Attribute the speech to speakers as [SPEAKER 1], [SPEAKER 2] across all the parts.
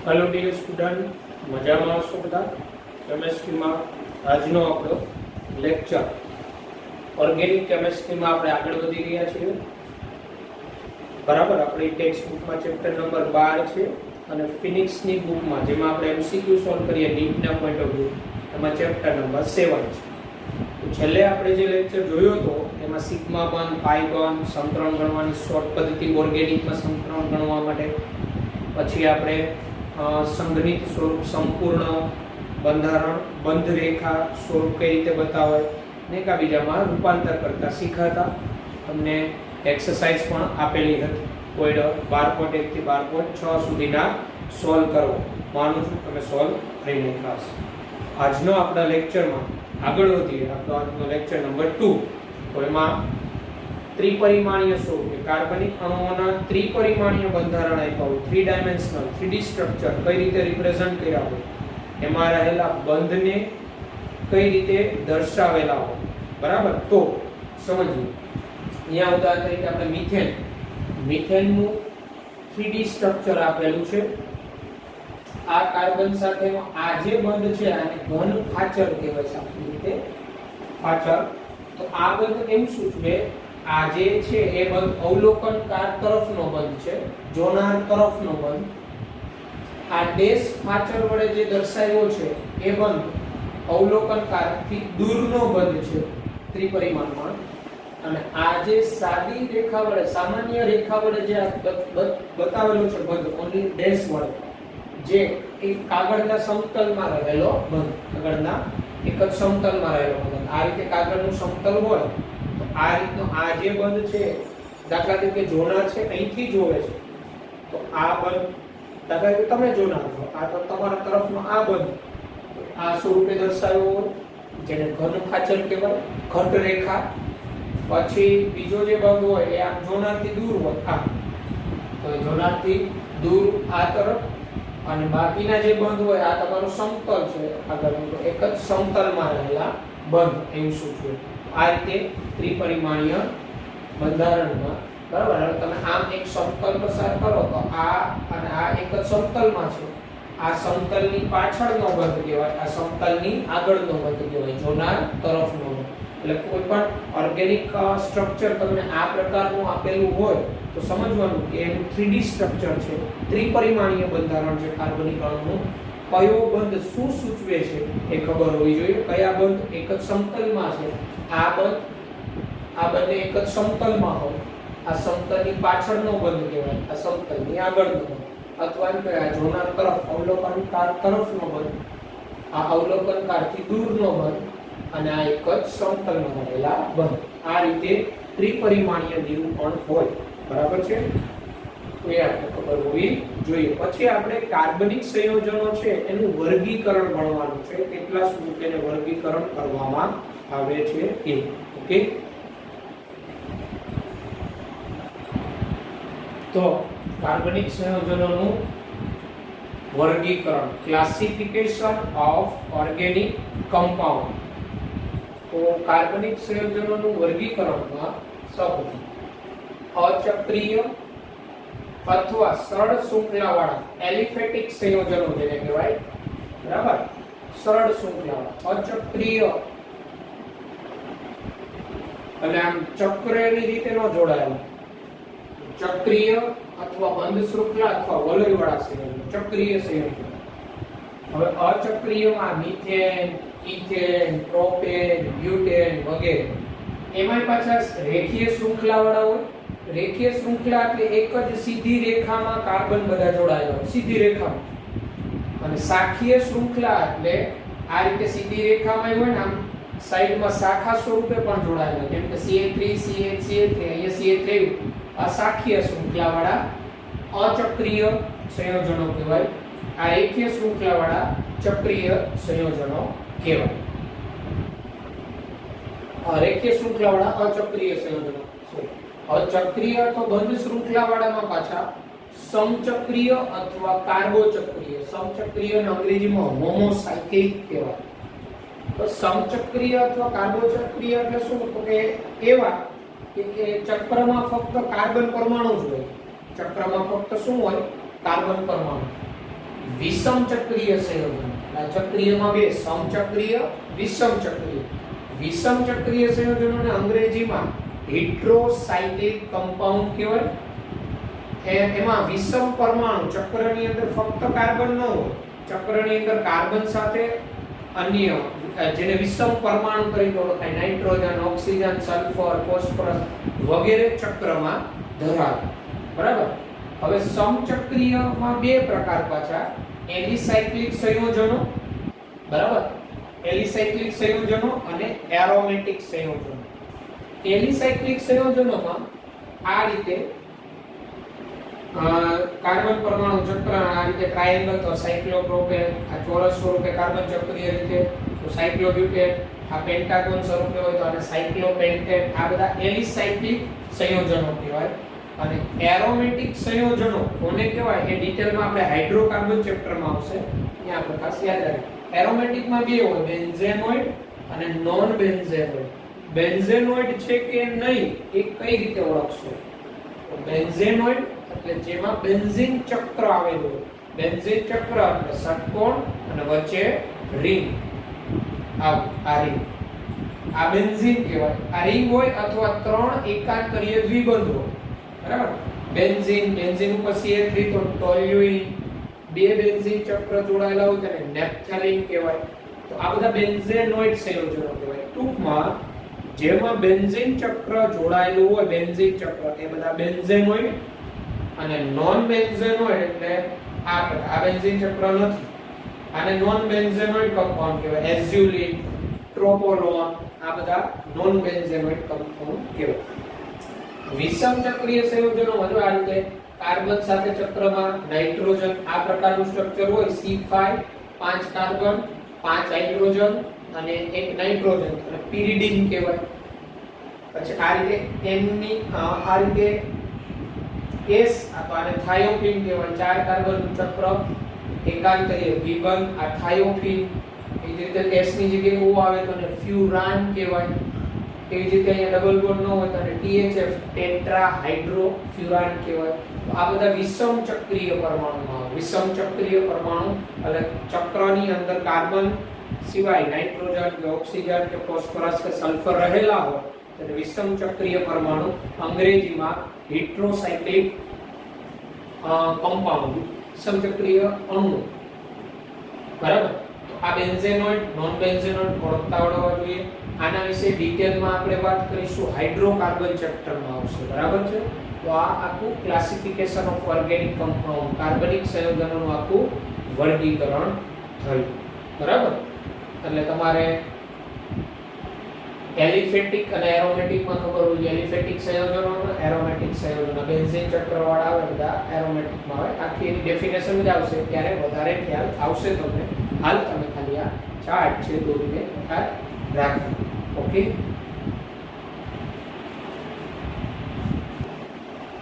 [SPEAKER 1] Hello dear student मजाમાં આવશો બધા કેમેસ્ટ્રીમાં આજનો આપણો લેક્ચર ઓર્ગેનિક કેમેસ્ટ્રીમાં આપણે આગળ વધી રહ્યા છીએ બરાબર આપણી ટેક્સ્ટ બુકમાં ચેપ્ટર નંબર 12 છે અને ફિનિક્સની બુકમાં જેમાં આપણે એમસીક્યુ સોલ્વ કરીએ નીટના પોઈન્ટ ઓફ વ્યૂ એમાં ચેપ્ટર નંબર 7 છે તો છેલ્લે આપણે જે લેક્ચર જોયો હતો એમાં સિગ્મા 1 પાઈ 1 સંકરણ ગણવાની શોર્ટ પદ્ધતિ ઓર્ગેનિકમાં સંકરણ ગણવા માટે પછી આપણે સંઘનિત સ્વરૂપ સંપૂર્ણ બંધારણ બંધ રેખા સ્વરૂપ કઈ રીતે બતાવાય ને એકબીજામાં રૂપાંતર કરતા શીખાતા અમને એક્સરસાઇઝ પણ આપેલી હતી કોઈડ 12.1 થી 12.6 સુધીના સોલ્વ કરો માનું છું તમે સોલ્વ કરી નાખ્યા હશે આજનો આપણા લેક્ચરમાં આગળ વધીએ આપણો આજનો લેક્ચર નંબર 2 તો એમાં ત્રિપરિમાણીય સ્વરૂપે કાર્બનિક અણુઓના ત્રિપરિમાણીય બંધારણ આપ્યા હોય 3 ડાયમેન્શનલ 3D સ્ટ્રક્ચર કઈ રીતે રિપ્રેઝન્ટ કર્યા હોય એમાં રહેલા બંધને કઈ રીતે દર્શાવેલા હોય બરાબર તો સમજીએ અહીંયા ઉદાહરણ તરીકે આપણે મિથેનનું 3D સ્ટ્રક્ચર આપેલું છે આ કાર્બન સાથેનો આ જે બંધ છે આને ઘન ખાચર કહેવાય છે આપણી રીતે ખાચર તો આ બંધ એમ સૂચવે આ જે છે એ બંધ અવલોકનકાર તરફનો બંધ છે જોનાર તરફનો બંધ આ ડેશ ખાચર વડે જે દર્શાવ્યો છે એ બંધ અવલોકનકારથી દૂરનો બંધ છે ત્રિપરિમાણમાં અને આ જે સાદી રેખા વડે સામાન્ય રેખા વડે જે બતાવેલો છે બંધ ઓન્લી ડેશ વડે જે એક કાગળના સમતલમાં રહેલો બંધ કાગળના એક જ સમતલમાં રહેલો બંધ આ રીતે કાગળનું સમતલ હોય તો આ રીતનો આ જે બંધ છે દાખલા તરીકે જોનાર છે અહીંથી જોવે છે તો આ બંધ દાખલા તરીકે તમે જોનાર છો આ તો તમારા તરફનો આ બંધ આ સ્વરૂપે દર્શાવ્યો હોય જેને ઘન ખાચર કહેવાય ઘટ રેખા પછી બીજો જે બંધ હોય એ આમ જોનારથી દૂર હોય આ તો જોનારથી દૂર આ તરફ અને બાકીના જે બંધ હોય આ તમારું સમતલ છે આગળનું તો એક જ સમતલમાં રહેલા બંધ એવું સૂચવે આ રીતે ત્રિપરિમાણીય બંધારણમાં બરાબર હવે તમે આમ એક સમતલ પસાર કરો તો આ અને આ એક જ સમતલમાં છે આ સમતલની પાછળનો બંધ કહેવાય આ સમતલની આગળનો બંધ કહેવાય જોનાર તરફનો એટલે કોઈ પણ ઓર્ગેનિક સ્ટ્રક્ચર તમને આ પ્રકારનું આપેલું હોય તો સમજવાનું કે એનું 3D સ્ટ્રક્ચર છે ત્રિપરિમાણીય બંધારણ છે કાર્બનિક અણુનું કયો બંધ શું સૂચવે છે એ ખબર હોવી જોઈએ કયા બંધ એક જ સમતલમાં છે આ બંને એક જ સમતલમાં હોય આ સમતલની પાછળનો બંધ કહેવાય આ સમતલની આગળનો બંધ અથવા કે આ જોનાર તરફ અવલોકનકાર તરફનો બંધ આ અવલોકનકારથી દૂરનો બંધ અને આ એક જ સમતલમાં રહેલા બંધ આ રીતે ત્રિપરિમાણીય નિરૂપણ હોય બરાબર છે તો એ આપણે ખબર હોવી જોઈએ પછી આપણે કાર્બનિક સંયોજનો છે એનું વર્ગીકરણ ભણવાનું છે કેટલા સ્વરૂપે વર્ગીકરણ કરવામાં આવે છે એ ઓકે તો કાર્બનિક સંયોજનોનું વર્ગીકરણ ક્લાસિફિકેશન ઓફ ઓર્ગેનિક કમ્પાઉન્ડ તો કાર્બનિક સંયોજનોનું વર્ગીકરણમાં સૌપ્રથમ અચક્રીય અથવા સરળ શૃંખલાવાળા એલિફેટિક સંયોજનો જેને કહેવાય બરાબર સરળ શૃંખલાવાળા અચક્રીય અને આમ ચક્રની રીતે ન જોડાયેલા ચક્રીય અથવા બંધ શૃંખલા અથવા વલયવાળા સંયોજનો ચક્રીય સંયોજનો હવે અચક્રીયમાં મિથેન ઇથેન પ્રોપેન બ્યુટેન વગેરે એમાં પાછા રેખીય શૃંખલાવાળા હોય રેખીય શૃંખલા એટલે એક જ સીધી રેખામાં કાર્બન બધા જોડાયેલા હોય સીધી રેખામાં અને શાખીય શૃંખલા એટલે આ રીતે સીધી રેખામાં હોય ને આમ સાઈડમાં શાખા સ્વરૂપે પણ જોડાયેલા જેમ કે CH3 CH3 અહીંયા CH3 આ શાખીય શૃંખલાવાળા અચક્રીય સંયોજનો કહેવાય આ રેખીય શૃંખલાવાળા ચક્રીય સંયોજનો કહેવાય રેખીય શૃંખલાવાળા અચક્રીય સંયોજનો અચક્રીય તો બંધ શૃંખલાવાળામાં પાછા સમચક્રીય અથવા કાર્બોચક્રીય સમચક્રીય ને અંગ્રેજીમાં હોમોસાયક્લિક કહેવાય તો સમચક્રીય અથવા કાર્બોચક્રીય એટલે શું તો કે એવા કે ચક્રમાં ફક્ત કાર્બન પરમાણુ જ હોય ચક્રમાં ફક્ત શું હોય કાર્બન પરમાણુ વિષમ ચક્રીય સંયોજનો. આ ચક્રીયમાં બે, સમચક્રીય, વિષમ ચક્રીય. વિષમ ચક્રીય સંયોજનોને અંગ્રેજીમાં હેટ્રોસાયક્લિક કમ્પાઉન્ડ કહેવાય. એમાં વિષમ પરમાણુ, ચક્રની અંદર ફક્ત કાર્બન ન હોય, ચક્રની અંદર કાર્બન સાથે અન્ય જેને વિષમ પરમાણુ તરીકે ઓળખાય, નાઇટ્રોજન, ઓક્સિજન, સલ્ફર, ફોસ્ફરસ વગેરે ચક્રમાં ધરાવે. બરાબર. હવે સમચક્રીયમાં બે પ્રકાર પાછા, એલિસાયક્લિક સંયોજનો, બરાબર, એલિસાયક્લિક સંયોજનો અને એરોમેટિક સંયોજનો. એલિસાયક્લિક સંયોજનોમાં આ રીતે કાર્બન પરમાણુ ચક્ર આ રીતે ટ્રાયેંગલ તો સાયક્લોપ્રોપેન, આ ચોરસ સ્વરૂપે કાર્બન ચક્રીય રીતે તો સાયક્લોબ્યુટેન, આ પેન્ટાગોન સ્વરૂપે હોય તો આને સાયક્લોપેન્ટેન. આ બધા એલિસાયક્લિક સંયોજનો કહેવાય. અને એરોમેટિક સંયોજનો કોને કહેવાય એ ડિટેલમાં આપણે હાઇડ્રોકાર્બન ચેપ્ટરમાં આવશે, ત્યાં આપણે ખાસ યાદ રાખીએ. એરોમેટિકમાં બે હોય, બેન્ઝેનોઇડ અને નોન બેન્ઝેનોઇડ. બેન્ઝેનોઇડ છે કે નહીં એ કઈ રીતે ઓળખશો? તો બેન્ઝેનોઇડ એટલે જેમાં બેન્ઝીન ચક્ર આવેલું હોય. બેન્ઝીન ચક્ર એટલે ષટકોણ અને વચ્ચે રિંગ. આ રિંગ, આ બેન્ઝીન કહેવાય. આ રિંગ હોય અથવા ત્રણ એકાંતરીય દ્વિબંધ હોય. બરાબર. બેન્ઝીન, બેન્ઝીન ઉપર CH3 તો ટોલ્યુઇન, બે બેન્ઝીન ચક્ર જોડાયેલા હોય તેને નેપ્થેલિન કહેવાય. તો આ બધા બેન્ઝેનોઇડ સંયોજનો કહેવાય. ટૂંકમાં જેમાં બેન્ઝીન ચક્ર જોડાયેલું હોય, બેન્ઝીન ચક્ર એ બધા બેન્ઝેનોઇડ. અને નોન બેન્ઝેનોઇડ એટલે આ બેન્ઝીન ચક્ર નથી, આને નોન બેન્ઝેનોઇડ કમ્પાઉન્ડ કહેવાય. એઝ્યુલિન, ટ્રોપોલોન આ બધા નોન બેન્ઝેનોઇડ કમ્પાઉન્ડ કહેવાય. વિષમ ચક્રીય સંયોજનોમાં જો આ રીતે કાર્બન સાથે ચક્રમાં નાઇટ્રોજન આ પ્રકારનું સ્ટ્રક્ચર હોય, C5 5 કાર્બન 5 હાઇડ્રોજન અને એક નાઇટ્રોજન અને પિરિડીન કહેવાય. પછી આ રીતે એમની આ રીતે S આ તો આને થાયોફીન કહેવાય. 4 કાર્બન ચક્ર એકાંતરીય દ્વિબંધ આ થાયોફીન. એ જ રીતે S ની જગ્યાએ O આવે તો એને ફ્યુરાન કહેવાય. એવી જ રીતે અહીંયા ડબલ બોન્ડ ન હોય તો એને THF ટેટ્રા હાઇડ્રો ફ્યુરાન કહેવાય. તો આ બધા વિષમ ચક્રીય પરમાણુમાં આવે. વિષમ ચક્રીય પરમાણુ એટલે ચક્રની અંદર કાર્બન સિવાય નાઇટ્રોજન કે ઓક્સિજન કે ફોસ્ફરસ કે સલ્ફર રહેલા હોય તેને વિષમ ચક્રીય પરમાણુ, અંગ્રેજીમાં હેટ્રોસાયક્લિક કમ્પાઉન્ડ, સમચક્રીય અણુ. બરાબર. આ બેન્ઝેનોઇડ, નોન બેન્ઝેનોઇડ ઓળખતા આવડવા જોઈએ. આના વિશે ડિટેલમાં આપણે વાત કરીશું, હાઇડ્રોકાર્બન ચેપ્ટરમાં આવશે. બરાબર છે. તો આ આખું ક્લાસિફિકેશન ઓફ ઓર્ગેનિક કમ્પાઉન્ડ, કાર્બનિક સંયોજનોનું આખું વર્ગીકરણ થયું. બરાબર. એટલે તમારે એલિફેટિક અને એરોમેટિકમાં ખબર હોય. એલિફેટિક સંયોજનો અને એરોમેટિક સંયોજનો, બેન્ઝીન ચક્રવાળા આવે બધા એરોમેટિકમાં આવે. આખી એની ડેફિનેશન જ આવશે ત્યારે વધારે ખ્યાલ આવશે તમને. હાલ તમે ખાલી આ ચાર્ટ છે દોરીને રાખો. ઓકે.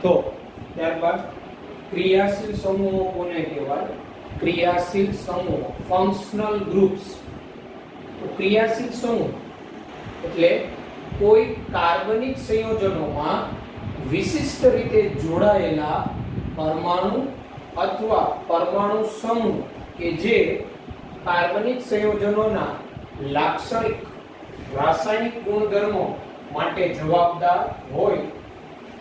[SPEAKER 1] તો ત્યારબાદ ક્રિયાશીલ સમૂહો કોને કહેવાય? ક્રિયાશીલ સમૂહ, ફંક્શનલ ગ્રુપ્સ. તો ક્રિયાશીલ સમૂહ એટલે કોઈ કાર્બનિક સંયોજનોમાં વિશિષ્ટ રીતે જોડાયેલા પરમાણુ અથવા પરમાણુ સમૂહ કે જે કાર્બનિક સંયોજનોના લાક્ષણિક રાસાયણિક ગુણધર્મો માટે જવાબદાર હોય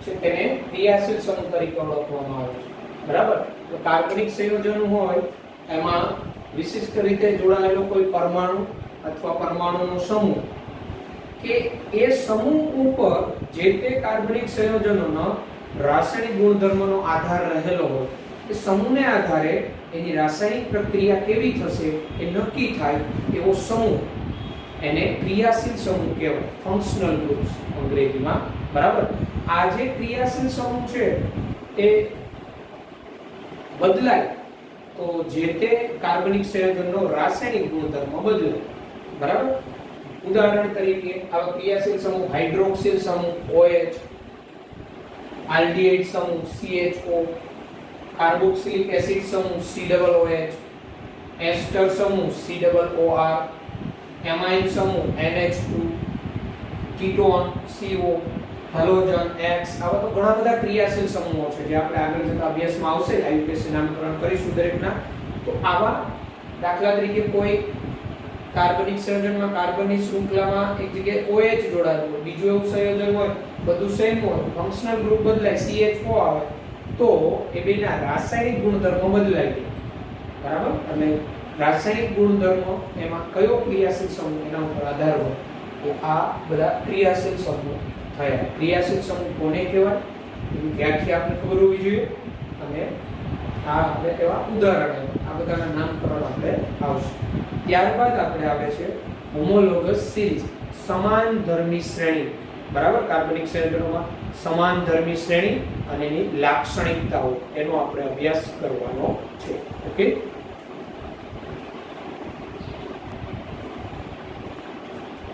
[SPEAKER 1] છે તેને ક્રિયાશીલ સમૂહ તરીકે ઓળખવામાં આવે છે. બરાબર. તો કાર્બનિક સંયોજન હોય એમાં વિશિષ્ટ રીતે જોડાયેલો કોઈ પરમાણુ અથવા પરમાણુનો સમૂહ કે એ સમૂહ ઉપર જે તે કાર્બનિક સંયોજનોનો રાસાયણિક ગુણધર્મોનો આધાર રહેલો હોય, એ સમૂહને આધારે એની રાસાયણિક પ્રક્રિયા કેવી થશે એ નક્કી થાય એવો સમૂહ એને ક્રિયાશીલ સમૂહ કહેવાય. ફંક્શનલ ગ્રુપ્સ અંગ્રેજીમાં. બરાબર. આ જે ક્રિયાશીલ સમૂહ છે એ બદલાય તો જે તે કાર્બનિક સંયોજનનો રાસાયણિક ગુણધર્મ બદલાય. બરાબર. ઉદાહરણ તરીકે આવા ક્રિયાશીલ સમૂહ હાઇડ્રોક્સિલ સમૂહ OH, આલ્ડીહાઇડ સમૂહ CHO, કાર્બોક્સિલિક એસિડ સમૂહ COOH, એસ્ટર સમૂહ COOR, એમાઇન સમૂહ NH2, ketone CO, halogen X. આવા તો ઘણા બધા ક્રિયાશીલ સમૂહો છે જે આપણે આગળ જતા અભ્યાસમાં આવશે. IUPAC નામકરણ કરીશું દરેકના. તો આવા દાખલા તરીકે કોઈ કાર્બનિક સંયોજનમાં કાર્બનની શૃંખલામાં એક જગ્યાએ OH જોડાયેલું હોય, બીજું એવું સંયોજન હોય, બધું સેમ હોય, ફંક્શનલ ગ્રુપ બદલાય, CHO આવે, તો એ બેના રાસાયણિક ગુણધર્મો બદલાય છે. બરાબર? એટલે રાસાયણિક ગુણધર્મો એમાં કયો ક્રિયાશીલ સમૂહ એના ઉપર આધાર હોય, તો આ બધા ક્રિયાશીલ સમૂહ થયા. ક્રિયાશીલ સમૂહ કોને કહેવાય એની વ્યાખ્યા આપણે ખબર હોવી જોઈએ, અને આ આપણે એવા ઉદાહરણ આ બધાના નામકરણ આપણે આવશે. ત્યારબાદ આપણે આવે છે હોમોલોગસ સિરીઝ, સમાનધર્મી શ્રેણી. બરાબર? કાર્બનિક સંયોજનોમાં સમાનધર્મી શ્રેણી અને એની લાક્ષણિકતાઓ એનો આપણે અભ્યાસ કરવાનો છે. ઓકે,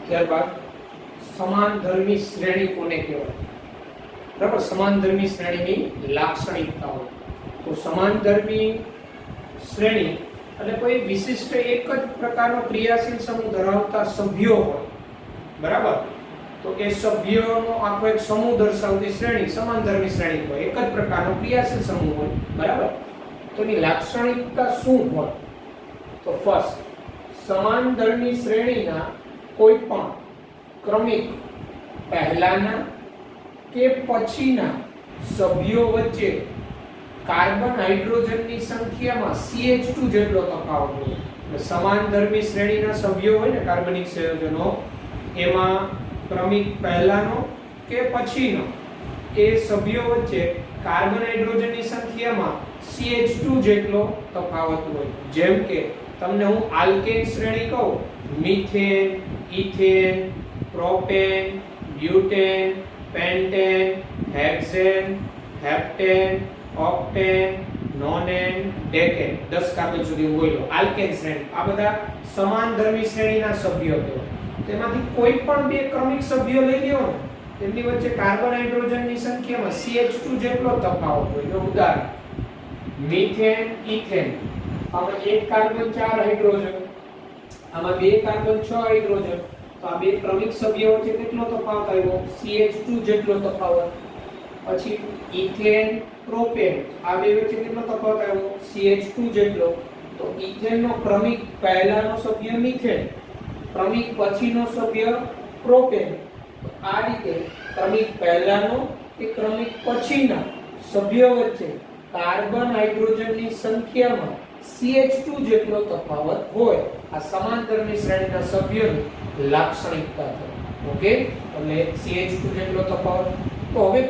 [SPEAKER 1] ત્યારબાદ સમાનધર્મી શ્રેણી કોને કહેવાય? બરાબર? સમાનધર્મી શ્રેણીની લાક્ષણિકતાઓ. તો સમાનધર્મી શ્રેણી એટલે કોઈ વિશિષ્ટ એક જ પ્રકારનો ક્રિયાશીલ સમૂહ ધરાવતા સભ્યો હોય. બરાબર? તો એ સભ્યોનો આખો એક સમૂહ દર્શાવતી શ્રેણી સમાનધર્મી શ્રેણી હોય. એક જ પ્રકારનો ક્રિયાશીલ સમૂહ હોય. બરાબર? તો એની લાક્ષણિકતા શું હોય? તો ફર્સ્ટ, સમાનધર્મી શ્રેણીના કોઈ પણ ક્રમિક પહેલાના કે પછીના સભ્યો વચ્ચે કાર્બન હાઇડ્રોજનની સંખ્યામાં CH2 જેટલો તફાવત હોય. એટલે સમાનધર્મી શ્રેણીના સભ્યો હોય ને કાર્બનિક સંયોજનો, એમાં ક્રમિક પહેલાનો કે પછીનો એ સભ્યો વચ્ચે કાર્બન હાઇડ્રોજનની સંખ્યામાં CH2 જેટલો તફાવત હોય. જેમ કે તમને હું આલ્કેન શ્રેણી કહું, methane, ethane, propane, butane, pentane, hexane, heptane, octane, nonane, decane, 10 carbon સુધી બોલ્યો આલ્કેન શ્રેણી. આ બધા સમાનધર્મી શ્રેણીના સભ્યો કહેવાય. તેમાંથી કોઈ પણ બે ક્રમિક સભ્યો લઈ લ્યો ને, તેમની વચ્ચે કાર્બન હાઇડ્રોજનની સંખ્યામાં CH2 જેટલો તફાવત હોય. જો ઉદાહરણ, મિથેન, ઇથેન, આમાં એક કાર્બન 4 હાઇડ્રોજન, આમાં બે કાર્બન 6 હાઇડ્રોજન, તો આ બે ક્રમિક સભ્યો વચ્ચે કેટલો તફાવત આવ્યો? CH2 જેટલો તફાવત. પછી ઇથેન, પ્રોપેન, આ બે વચ્ચે કેટલો તફાવત આવ્યો? CH2 જેટલો. તો ઇથેનનો ક્રમિક પહેલાનો સભ્ય મિથેન, ક્રમિક પછીનો સભ્ય પ્રોપેન. તો આ રીતે ક્રમિક પહેલાનો કે ક્રમિક પછીના સભ્યો વચ્ચે કાર્બન હાઇડ્રોજનની સંખ્યામાં CH2 જેટલો તફાવત હોય. આ સમાનધર્મી શ્રેણીના સભ્યોની લાક્ષણિકતા છે. ઓકે, એટલે CH2 જેટલો તફાવત. તો હવે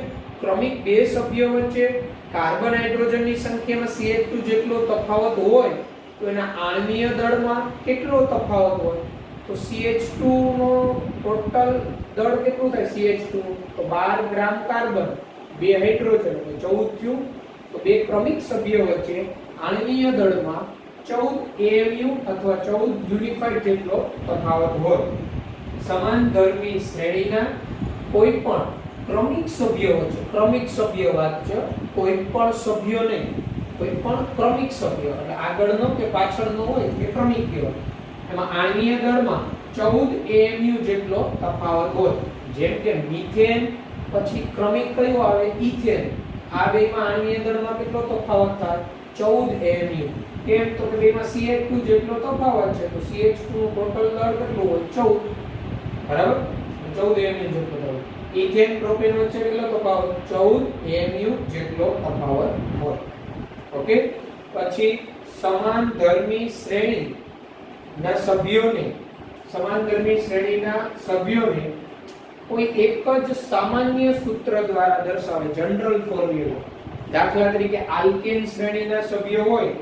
[SPEAKER 1] ક્રમિક બે સભ્યો વચ્ચે કાર્બન હાઇડ્રોજનની સંખ્યામાં CH2 જેટલો તફાવત હોય તો એના આણ્વીય દળમાં કેટલો તફાવત હોય? તો CH2 નો ટોટલ દળ કેટલું થાય? CH2 તો 12 ગ્રામ કાર્બન, 2 હાઇડ્રોજન, 14 થયું. તો બે ક્રમિક સભ્યો વચ્ચે આણ્વીય દળમાં 14 AMU અથવા 14 યુનિફાઇડ જેટલો તફાવત હોય. સમાનધર્મી શ્રેણીના કોઈ પણ ક્રમિક સભ્યો વચ્ચે, ક્રમિક સભ્ય વાત છે, કોઈ પણ સભ્યો નહીં, કોઈ પણ ક્રમિક સભ્ય એટલે આગળનો કે પાછળનો હોય એ ક્રમિક કહેવાય. એમાં આણ્વીય દળમાં 14 AMU જેટલો તફાવત હોય. જેમ કે મિથેન પછી ક્રમિક કયો આવે? ઇથેન. આ બેમાં આણ્વીય દળમાં કેટલો તફાવત થાય? 14 AMU. કેમ? તો કે બેમાં CH2 જેટલો તફાવત છે, તો CH2 નું ટોટલ દળ કેટલું હોય? 14. બરાબર? 14 AMU જેટલો હોય. ઇથેન પ્રોપેન વચ્ચે કેટલો તફાવત? 14 AMU જેટલો તફાવત હોય. ઓકે, પછી સમાનધર્મી શ્રેણી ના સભ્યોને, સમાનધર્મી શ્રેણીના સભ્યોને કોઈ એક જ સામાન્ય સૂત્ર દ્વારા દર્શાવે, જનરલ ફોર્મ્યુલા. દાખલા તરીકે આલ્કેન શ્રેણીના સભ્યો હોય,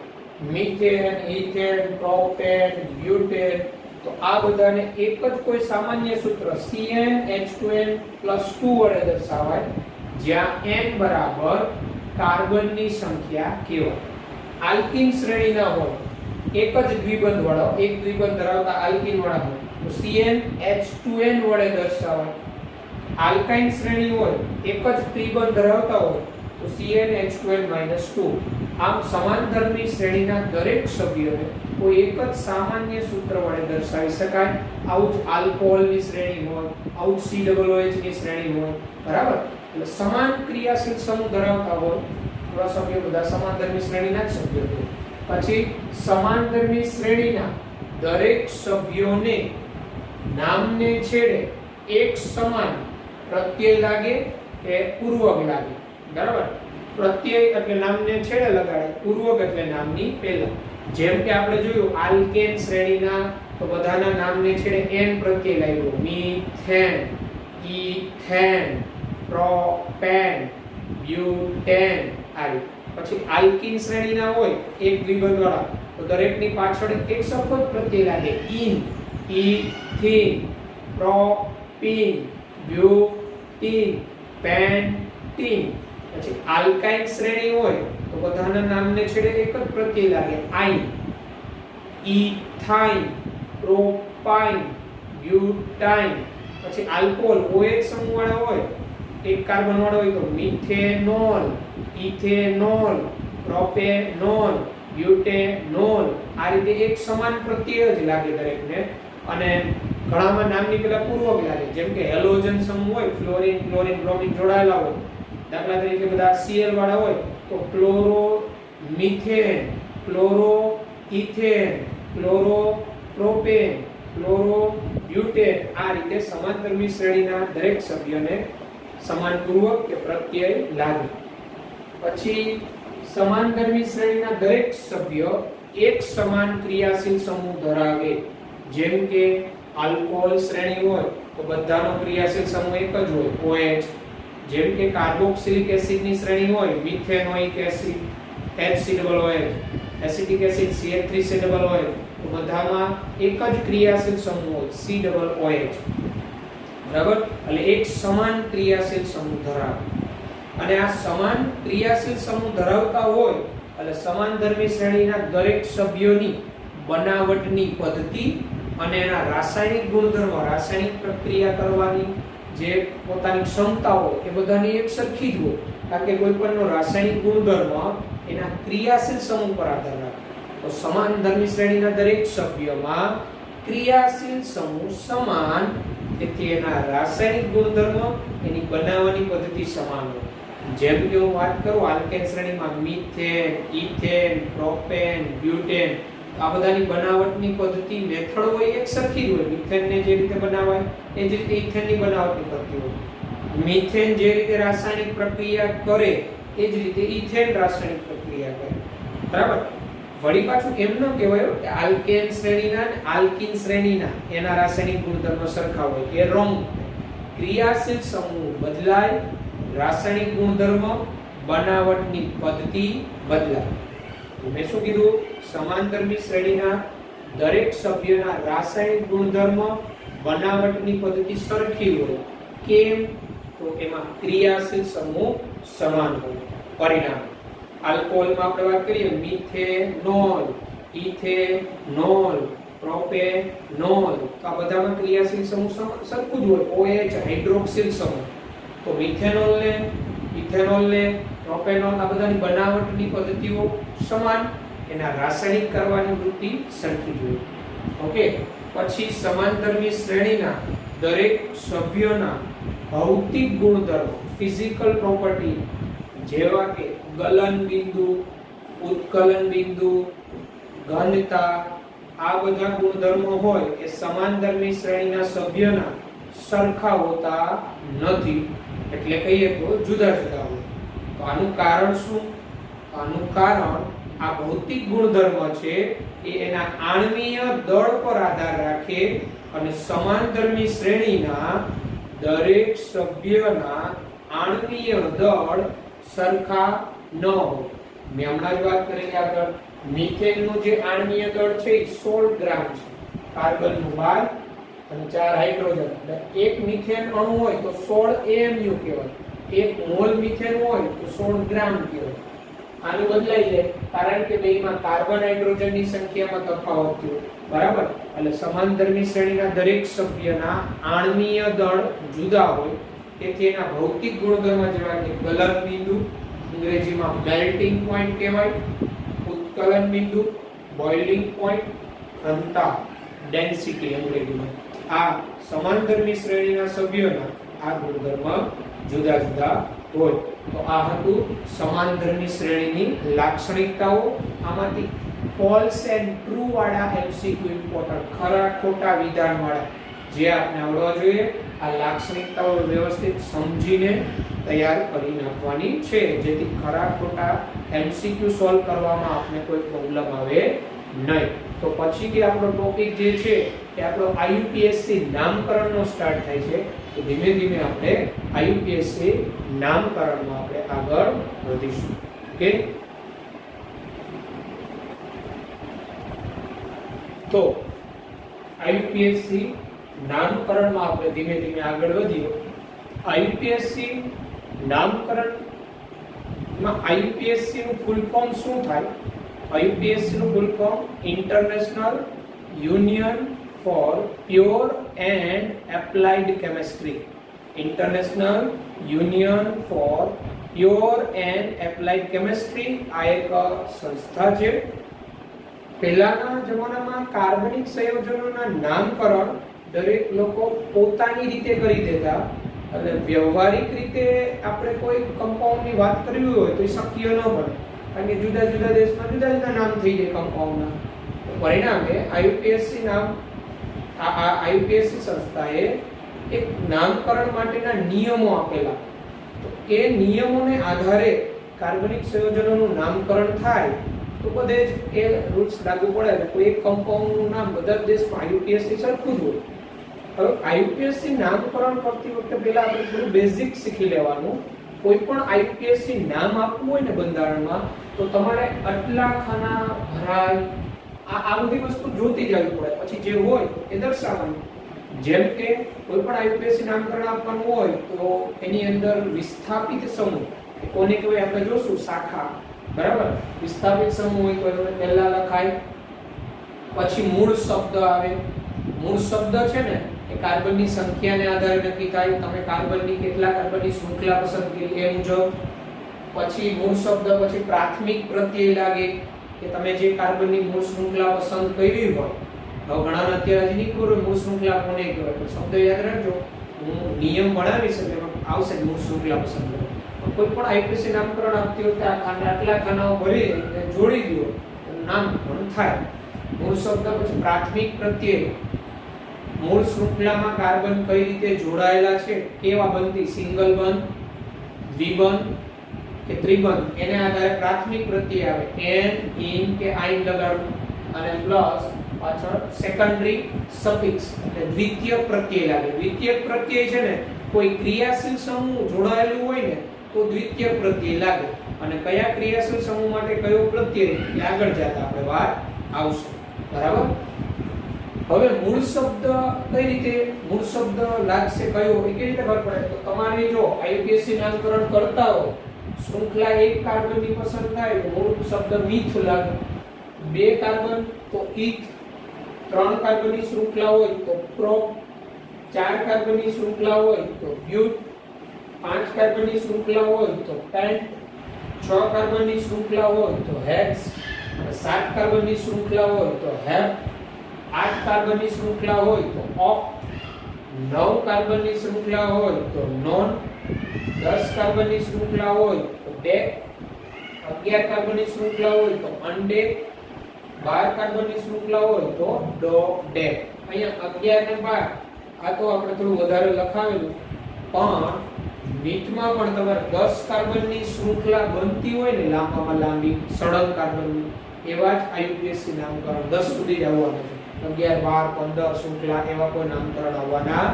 [SPEAKER 1] મિથેન, ઇથેન, પ્રોપેન, બ્યુટેન, તો આ બધાને એક જ કોઈ સામાન્ય સૂત્ર CnH2n+2 વડે દર્શાવાય, જ્યાં n બરાબર કાર્બનની સંખ્યા કહેવાય. આલ્કીન શ્રેણીના હોય, એક જ દ્વિબંધ વાળો, એક દ્વિબંધ ધરાવતા આલ્કીન વાળા હોય, તો CnH2n વડે દર્શાવાય. આલ્કાઇન શ્રેણી હોય, એક જ ત્રિબંધ ધરાવતા હોય, તો CnH2n-2. આમ સમાનધર્મી શ્રેણીના દરેક સભ્યોને કોઈ એક જ સામાન્ય સૂત્ર વડે દર્શાવી શકાય. આવું જ આલ્કોહોલની શ્રેણી હોય, આવું જ COOH ની શ્રેણી હોય. બરાબર? એટલે સમાન ક્રિયાશીલ સમૂહ ધરાવતા હોય એવા સભ્યો બધા સમાનધર્મી શ્રેણીના જ સભ્યો હોય. પછી સમાનધર્મી શ્રેણીના દરેક સભ્યોને નામને છેડે એક સમાન પ્રત્યય લાગે કે પૂર્વક લાગે. બરાબર, પ્રત્યય એટલે નામને છેડે લગાડે, પૂર્વક એટલે નામની પહેલા. જેમ કે આપણે જોયું આલ્કેન શ્રેણીના તો બધાના નામને છેડે n પ્રત્યય લાગ્યો, મીથેન, ઈથેન, પ્રોપેન, બ્યુટેન આદિ. પછી આલ્કીન શ્રેણીના હોય એક દ્વિબંધ વાળા તો દરેકની પાછળ એક સરખો જ પ્રત્યય લાગે, ઇન, ઇથીન, પ્રોપીન, બ્યુટીન, પેન્ટીન. પછી આલ્કાઇન શ્રેણી હોય તો બધાના નામને છેડે એક જ પ્રત્યય લાગે, આઇન, ઇથાઇન, પ્રોપાઇન, બ્યુટાઇન. પછી આલ્કોહોલ OH સમૂહ વાળા હોય, એક કાર્બન વાળો હોય તો મિથેનોલ, ઇથેનોલ, પ્રોપેનોલ, બ્યુટેનોલ. આ રીતે એક સમાન પ્રત્યય જ લાગે દરેકને. અને ઘણામાં નામની પહેલા પૂર્વક લાગે, જેમ કે હેલોજન સમૂહ હોય, ફ્લોરીન, ક્લોરીન, બ્રોમિન જોડાયેલા હોય. દાખલા તરીકે બધા Cl વાળા હોય તો chloro methane, chloro ethane, chloro propane, chloro butane. આ રીતે સમાનધર્મી શ્રેણીના દરેક સભ્યોને સમાન પૂર્વક કે પ્રત્યય લાગે. પછી સમાનધર્મી શ્રેણીના દરેક સભ્ય એક સમાન ક્રિયાશીલ સમૂહ ધરાવે. જેમ કે આલ્કોહોલ શ્રેણી હોય તો બધાનો ક્રિયાશીલ સમૂહ એક જ હોય, OH. જેમ કે કાર્બોક્સિલિક એસિડની શ્રેણી હોય, methanoic acid, HCOOH, acetic acid, CH3COOH, તો બધામાં એક જ ક્રિયાશીલ સમૂહ હોય, COOH. બરાબર, એટલે એક સમાન ક્રિયાશીલ સમૂહ ધરાવે. અને આ સમાન ક્રિયાશીલ સમૂહ ધરાવતા હોય એટલે સમાનધર્મી શ્રેણીના દરેક સભ્યોની બનાવટની પદ્ધતિ અને એના રાસાયણિક ગુણધર્મો, રાસાયણિક પ્રક્રિયા કરવાની જે પોતાની ક્ષમતા હોય એ બધાની એક સરખી જ હોય. કારણ કે કોઈ પણનો રાસાયણિક ગુણધર્મ એના ક્રિયાશીલ સમૂહ પર આધાર રાખે. તો સમાનધર્મી શ્રેણીના દરેક સભ્યોમાં ક્રિયાશીલ સમૂહ સમાન, તેથી એના રાસાયણિક ગુણધર્મો, એની બનાવવાની પદ્ધતિ સમાન હોય. જેમ કે હું વાત કરું આલ્કેન શ્રેણીમાં મિથેન, ઇથેન, પ્રોપેન, બ્યુટેન, આ બધાની બનાવટની પદ્ધતિ, મેથડ હોય એક સરખી જ હોય. મિથેનને જે રીતે બનાવાય એ જ રીતે ઇથેનની બનાવટની પદ્ધતિ હોય. મિથેન જે રીતે રાસાયણિક પ્રક્રિયા કરે એ જ રીતે ઇથેન રાસાયણિક પ્રક્રિયા કરે. બરાબર, વળી પાછું એમ ન કહેવાય કે આલ્કેન શ્રેણીના અને આલ્કીન શ્રેણીના એના રાસાયણિક ગુણધર્મો સરખા હોય, એ રોંગ. ક્રિયાશીલ સમૂહ બદલાય, રાસાયણિક ગુણધર્મો, બનાવટની પદ્ધતિ બદલાય. મેં શું કીધું? સમાનધર્મી શ્રેણીના દરેક સભ્યના રાસાયણિક ગુણધર્મો, બનાવટની પદ્ધતિ સરખી હોય. કેમ? તો એમાં ક્રિયાશીલ સમૂહ સમાન હોય. પરિણામ આલ્કોહોલમાં આપણે વાત કરીએ મિથેનોલ, ઇથેનોલ, પ્રોપેનોલ, તો આ બધામાં ક્રિયાશીલ સમૂહ સરખું જ હોય, OH હાઇડ્રોક્સિલ સમૂહ. તો મિથેનોલને, ઇથેનોલને, પ્રોપેનોલ આ બધાની બનાવટની પદ્ધતિઓ સમાન, એના રાસાયણિક કરવાની વૃત્તિ સરખી જ હોય. ઓકે, પછી સમાનધર્મી શ્રેણીના દરેક સભ્યોના ભૌતિક ગુણધર્મો, ફિઝિકલ પ્રોપર્ટી, જેવા કે ગલન બિંદુ, ઉત્કલન બિંદુ, ઘનતા, આ બધા ગુણધર્મો હોય એ સમાનધર્મી શ્રેણીના સભ્યોના સરખા હોતા નથી. એટલે કહીએ તો જુદા જુદા હોય. તો આનું કારણ શું? આનું કારણ આ ભૌતિક ગુણધર્મ છે એ એના આણ્વીય દળ પર આધાર રાખે અને સમાનધર્મી શ્રેણીના દરેક સભ્યના આણ્વીય દળ સરખા ન હોય. મેં હમણાં જ વાત કરેલી આગળ, મિથેનનું જે આણ્વીય દળ છે એ 16 ગ્રામ છે. કાર્બનનું 12 અને 4 હાઇડ્રોજન, એટલે એક મિથેન અણુ હોય તો 16 AMU કહેવાય. એક મોલ મિથેન હોય તો 16 ગ્રામ કહેવાય. આનું બદલાઈ જાય કારણ કે બેમાં કાર્બન હાઇડ્રોજનની સંખ્યામાં તફાવત થયો. બરાબર, એટલે સમાનધર્મી શ્રેણીના દરેક સભ્યના આણ્વીય દળ જુદા હોય, તેથી એના ભૌતિક ગુણધર્મો જેવા કે ગલન બિંદુ, અંગ્રેજીમાં મેલ્ટિંગ પોઈન્ટ કહેવાય, ઉત્કલન બિંદુ, બોઇલિંગ પોઈન્ટ, ઘનતા, ડેન્સિટી અંગ્રેજીમાં, આ સમાનધર્મી શ્રેણીના સભ્યોના આ ગુણધર્મ જુદા જુદા હોય. તો આ હતું સમાંતરની શ્રેણીની લાક્ષણિકતાઓ. આમાંથી ફોલ્સ એન્ડ ટ્રુ વાળા એમસીક્યુ ઇમ્પોર્ટન્ટ, ખરા ખોટા વિધાન વાળા જે આપણે આવડવા જોઈએ. આ લાક્ષણિકતાઓ વ્યવસ્થિત સમજીને તૈયાર કરી નાખવાની છે, જેથી ખરા ખોટા એમસીક્યુ સોલ્વ કરવામાં આપણે કોઈ પ્રોબ્લેમ આવે નહીં. તો પછીથી આપણો ટોપિક જે છે એ આપણો આઈયુપીએસસી નામકરણનો સ્ટાર્ટ થાય છે. તો ધીમે ધીમે આપણે આઈયુપીએસસી નામકરણમાં આપણે આગળ વધીશું. ઓકે, તો આઈયુપીએસસી નામકરણમાં આપણે ધીમે ધીમે આગળ વધીએ. આઈયુપીએસસી નામકરણમાં આઈયુપીએસસી નું ફૂલ ફોર્મ શું થાય? આઈયુપીએસસી નું full form international union for pure and applied chemistry. International union for pure and applied chemistry આ એક સંસ્થા છે. પહેલાના જમાનામાં કાર્બનિક સંયોજનોના નામકરણ દરેક લોકો પોતાની રીતે કરી દેતા, અને વ્યવહારિક રીતે આપણે કોઈ કમ્પાઉન્ડની વાત કરવી હોય તો એ શક્ય ન બને, કારણ કે જુદા જુદા દેશમાં જુદા જુદા નામ થઈ જાય કમ્પાઉન્ડના. પરિણામે આઈયુપીએસસી સંસ્થાએ એક નામકરણ માટેના નિયમો આપેલા. તો એ નિયમોને આધારે કાર્બનિક સંયોજનોનું નામકરણ થાય તો બધે જ એ રૂલ્સ લાગુ પડે. કોઈ એક કમ્પાઉન્ડનું નામ બધા દેશમાં આઈયુપીએસસી સરખું જ હોય. હવે આઈયુપીએસસી નામકરણ કરતી વખતે પહેલા આપણે થોડું બેઝિક શીખી લેવાનું. કોઈ પણ આઈયુપીએસસી નામ આપવું હોય ને બંધારણમાં, તો તમારે આટલા ખાના ભરાય આ બધી વસ્તુ જોતી જવી પડે. પછી જે હોય એ દર્શાવવાનું. જેમ કે કોઈ પણ આઈયુપીએસસી નામકરણ આપવાનું હોય તો એની અંદર વિસ્થાપિત સમૂહ કોને કહેવાય આપણે જોશું, શાખા. બરાબર, વિસ્થાપિત સમૂહ હોય તો એને પહેલા લખાય, પછી મૂળ શબ્દ આવે. મૂળ શબ્દ છે ને એ કાર્બનની સંખ્યાને આધારે નક્કી થાય. તમે કાર્બનની કેટલા કાર્બનની શૃંખલા પસંદ કરી એ મુજબ. પછી મૂળ શબ્દ પછી પ્રાથમિક પ્રત્યય લાગે કે તમે જે કાર્બનની મૂળ શૃંખલા પસંદ કરી હોય. હવે ઘણા અત્યારે હજી નહીં ખબર હોય મૂળ શૃંખલા કોને કહેવાય, તો શબ્દ યાદ રાખજો. હું નિયમ ભણાવીશ એટલે આવશે મૂળ શૃંખલા પસંદ કરો. કોઈ પણ આઈયુપીએસસી નામકરણ આપતી વખતે આ આટલા ખાનાઓ ભરી જોડી દો, નામકરણ થાય. મૂળ શબ્દ પછી પ્રાથમિક પ્રત્યય, મૂળ શૃંખલામાં કાર્બન કઈ રીતે જોડાયેલા છે, કેવા બંધી, સિંગલ બંધ, દ્વિબંધ કે ત્રિબંધ, એને આધારે પ્રાથમિક પ્રત્યય આવે. એન, ઇન કે આઈન લગાડવું, અને પ્લસ પાછળ સેકન્ડરી સફિક્સ એટલે દ્વિતીય પ્રત્યય લાગે. દ્વિતીય પ્રત્યય છે ને કોઈ ક્રિયાશીલ સમૂહ જોડાયેલું હોય ને તો દ્વિતીય પ્રત્યય લાગે. અને કયા ક્રિયાશીલ સમૂહ માટે કયો પ્રત્યય એ આગળ જતા આપણે વાત આવશે. બરાબર. હવે મૂળ શબ્દ કઈ રીતે મૂળ શબ્દ લાગશે કયો એ કેવી રીતે ખબર પડે? તો તમારે જો આઈયુપીએસસી નામકરણ કરતા હો, શૃંખલા એક કાર્બનની પસંદ થાય તો મૂળ શબ્દ મિથ લાગે. 2 કાર્બન તો ઇથ, 3 કાર્બનની શૃંખલા હોય તો પ્રોપ, 4 કાર્બનની શૃંખલા હોય તોબ્યુટ, 5 કાર્બનની શૃંખલા હોય તો પેન્ટ, 6 કાર્બનની શૃંખલા હોય તો હેક્સ, 7 કાર્બનની શૃંખલા હોય તો હેપ, 8 કાર્બનની શૃંખલા હોય તો ઓક્ટ, 9 કાર્બનની શૃંખલા હોય તો નોન, 10 કાર્બનની શૃંખલા હોય તો ડેક, 11 કાર્બનની શૃંખલા હોય તો અનડેક, 12 કાર્બનની શૃંખલા હોય તો ડેક. અહીંયા 11 ને 12 આ તો આપણે થોડું વધારે લખાવેલું, પણ મીટમાં પણ તમારે 10 કાર્બનની શૃંખલા બનતી હોય ને લાંબામાં લાંબી સળંગ કાર્બનની, એવા જ આઈયુપીએસસી નામકરણ 10 સુધી જ આવવાના છે. 11, 12, 15 શૃંખલા એવા કોઈ નામકરણ આવવાના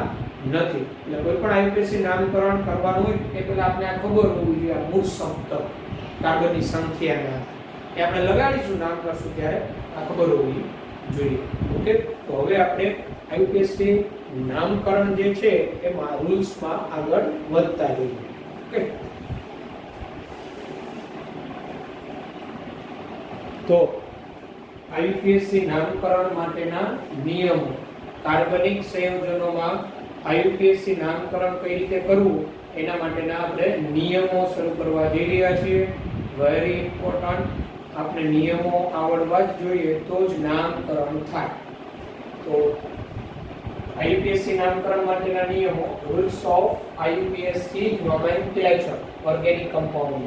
[SPEAKER 1] નથી. એટલે કોઈ પણ આઈયુપીએસસી નામકરણ કરવાનું હોય એ પહેલા આપણે આ ખબર હોવી જોઈએ. આ મૂળ શબ્દ કાર્બનની સંખ્યાના એ આપણે લગાડીશું નામ કરશું ત્યારે આ ખબર હોવી જોઈએ. ઓકે, તો હવે આપણે આઈયુપીએસસી નામકરણ જે છે એમાં રૂલ્સમાં આગળ વધતા જઈએ. ઓકે, તો આઈયુપીએસસી નામકરણ માટેના નિયમો. કાર્બનિક સંયોજનોમાં આઈયુપીએસસી નામકરણ કઈ રીતે કરવું એના માટેના આપણે નિયમો શરૂ કરવા જઈ રહ્યા છીએ. Very important. આપણે નિયમો આવડવા જ જોઈએ તો જ નામકરણ થાય. તો આઈયુપીએસસી નામકરણ માટેના નિયમો, rules of IUPAC nomenclature. Organic compound.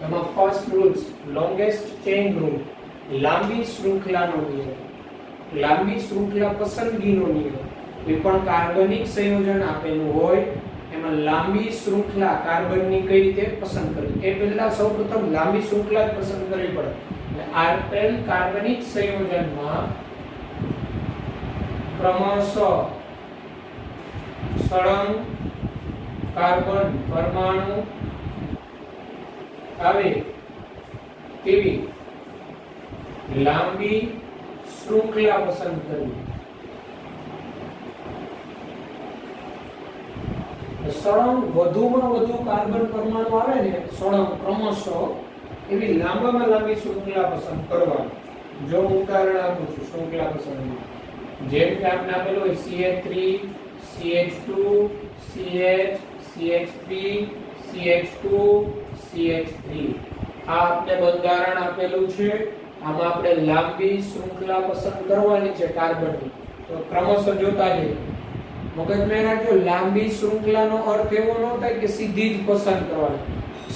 [SPEAKER 1] એમાં first rules longest chain rule, લાંબી શૃંખલાનો નિયમ. લાંબી શૃંખલા પસંદગીનો નિયમ. કોઈ પણ કાર્બનિક સંયોજન આપેલું હોય એમાં લાંબી શૃંખલા કાર્બનની કઈ રીતે પસંદ કરવી એ પહેલા સૌપ્રથમ લાંબી શૃંખલા જ પસંદ કરવી પડે. એટલે આપેલ કાર્બનિક સંયોજનમાં ક્રમશઃ સળંગ કાર્બન પરમાણુ આવે તેવી લાંબી શૃંખલા પસંદ કરવી. સળંગ વધુમાં વધુ કાર્બન પરમાણુ આવે ને સળંગ ક્રમશઃ એવી લાંબામાં લાંબી શૃંખલા પસંદ કરવાની. જો હું ઉદાહરણ આપું છું શૃંખલા પસંદગી, જેમ કે આપણે આપેલું હોય CH3 CH2 CH CH3 CH2 CH3 આ આપણે બંધારણ આપેલું છે. આમાં આપણે લાંબી શૃંખલા પસંદ કરવાની છે કાર્બનની. તો ક્રમશઃ જોતા જઈએ. મગજમાં રાખજો, લાંબી શૃંખલાનો અર્થ એવો ન થાય કે સીધી જ પસંદ કરવાની.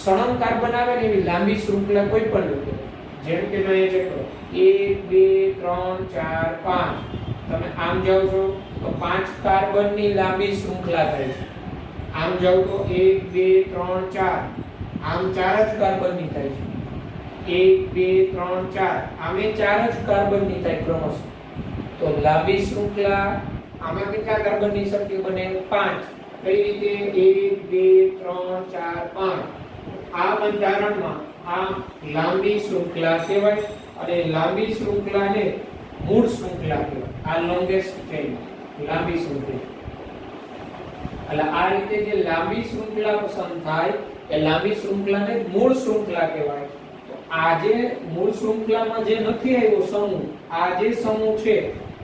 [SPEAKER 1] સળંગ કાર્બન આવે ને એવી લાંબી શૃંખલા કોઈ પણ રીતે, જેમ કે મેં ચેક કરો 1 2 3 4 5, તમે આમ જાવ છો તો 5 કાર્બનની લાંબી શૃંખલા થાય છે. આમ જાવ તો 1 2 3 4, આમ 4 જ કાર્બનની થાય છે. 1 2 3 4, આમે 4 જ કાર્બનની થાય ક્રમશઃ. તો લાંબી શૃંખલા આમાં કેટલા કાર્બનની શક્તિ બને? 5. કઈ રીતે? 1 2 3 4 5. આ બંધારણમાં આ લાંબી શૃંખલા કહેવાય અને લાંબી શૃંખલાને મૂળ શૃંખલા કહેવાય. આ લોંગેસ્ટ ચેઇન લાંબી શૃંખલા. એટલે આ રીતે જે લાંબી શૃંખલા પસંદ થાય એ લાંબી શૃંખલાને મૂળ શૃંખલા કહેવાય. તો આ જે મૂળ શૃંખલામાં જે નથી આવ્યો સમૂહ, આ જે સમૂહ છે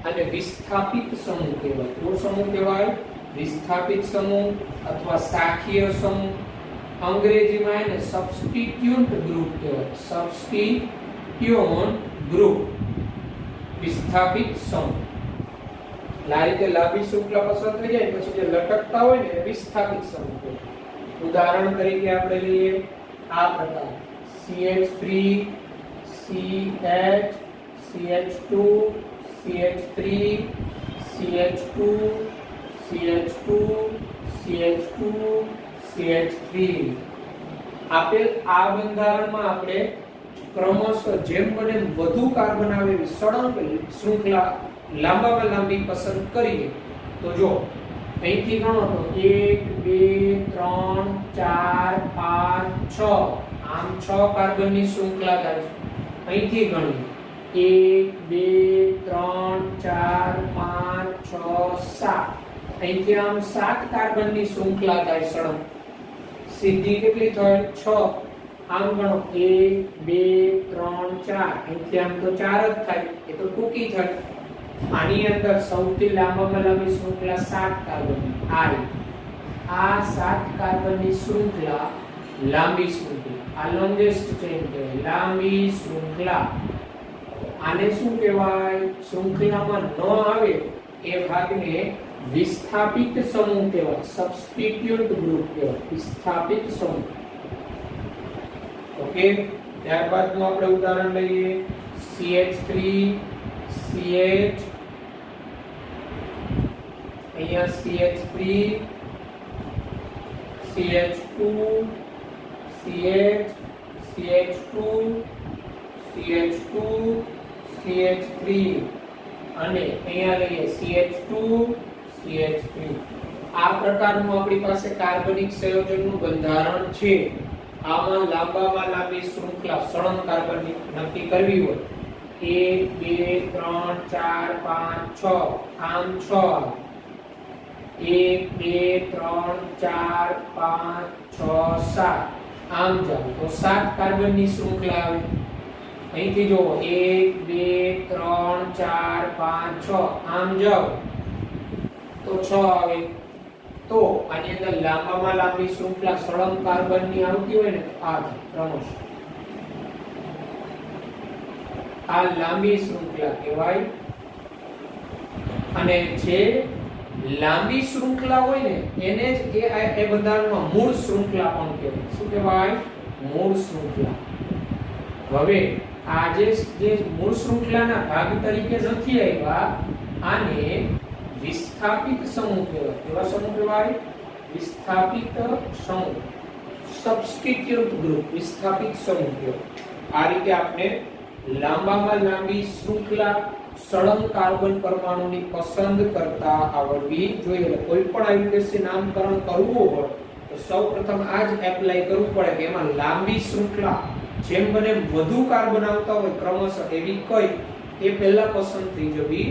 [SPEAKER 1] અને વિસ્થાપિત સમૂહ કહેવાય. મૂળ સમૂહ કહેવાય, વિસ્થાપિત સમૂહ અથવા શાખીય સમૂહ. અંગ્રેજીમાં એને સબસ્ટિટ્યુન્ટ ગ્રુપ કહેવાય. સબસ્ટિટ્યુન્ટ ગ્રુપ, વિસ્થાપિત સમૂહ. આ રીતે લાંબી શૃંખલા પસંદ થઈ જાય પછી જે લટકતા હોય ને વિસ્થાપિત સમૂહ કહેવાય. ઉદાહરણ તરીકે આપણે લઈએ આ પ્રકાર CH3 CH CH2 CH3 CH2 CH2 CH2 CH3. આપેલ આ બંધારણમાં આપણે ક્રમશઃ જેમ બને વધુ કાર્બન આવે એવી સળંગ શૃંખલા લાંબામાં લાંબી પસંદ કરીએ. તો જો અહીંથી ગણો તો 1 2 3 4 5 6, આમ 6 કાર્બનની શૃંખલા થાય છે. અહીંથી ગણીએ 1 2 3 4 5 6 7, અહીંથી આમ 7 કાર્બનની શૃંખલા થાય સળંગ. સીધી કેટલી થાય? 6. આમ ગણો 1 2 3 4, અહીંથી આમ તો 4 જ થાય, એ તો ટૂંકી થાય. આની અંદર સૌથી લાંબામાં લાંબી શૃંખલા 7 કાર્બનની. આ 7 કાર્બનની શૃંખલા લાંબી શૃંખલા, આ લોંગેસ્ટ ચેઇન કહેવાય. લાંબી શૃંખલા. આને શું કહેવાય? શૃંખલામાં ન આવે એ ભાગને વિસ્થાપિત સમૂહ કહેવાય. સબસ્ટિટ્યુન્ટ ગ્રુપ કહેવાય, વિસ્થાપિત સમૂહ. ઓકે, ત્યારબાદનું આપણે ઉદાહરણ લઈએ CH3 CH, અહીંયા CH3 CH2 CH CH2 CH2 CH3 અને અહીંયા લઈએ CH2 CH3. આ પ્રકારનું આપણી પાસે કાર્બનિક સંયોજનનું બંધારણ છે. આમાં લાંબામાં લાંબી શૃંખલા સળંગ કાર્બનની નક્કી કરવી હોય 1 2 3 4 5 6, આમ 6. 1 2 3 4 5 6 7, આમ જાવ તો 7 કાર્બનની શૃંખલા આવે. અહીંથી જો 1 2 3 4 5 6, આમ જાવ તો 6 આવે. તો આની અંદર લાંબામાં લાંબી શૃંખલા સળંગ કાર્બનની આવતી હોય ને આ ક્રમશઃ આ લાંબી શૃંખલા કહેવાય. અને જે લાંબી શૃંખલા હોય ને એને જ એ બંધારણમાં મૂળ શૃંખલા પણ કહેવાય. શું કહેવાય? મૂળ શૃંખલા. હવે આ જે મૂળ શૃંખલાના ભાગ તરીકે નથી આવ્યા આને વિસ્થાપિત સમૂહ કહેવાય. કેવા સમૂહ કહેવાય? વિસ્થાપિત સમૂહ. Substitute group. વિસ્થાપિત સમૂહ કહેવાય. આ રીતે આપણે લાંબામાં લાંબી શૃંખલા સળંગ કાર્બન પરમાણુની પસંદ કરતા આવડવી જોઈએ. કોઈ પણ આયુર્વેદથી નામકરણ કરવું હોય તો સૌપ્રથમ આ જ એપ્લાય કરવું પડે કે એમાં લાંબી શૃંખલા જેમ બને વધુ કાર્બન આવતા હોય ક્રમશઃ એવી કઈ એ પહેલા પસંદ થઈ જવી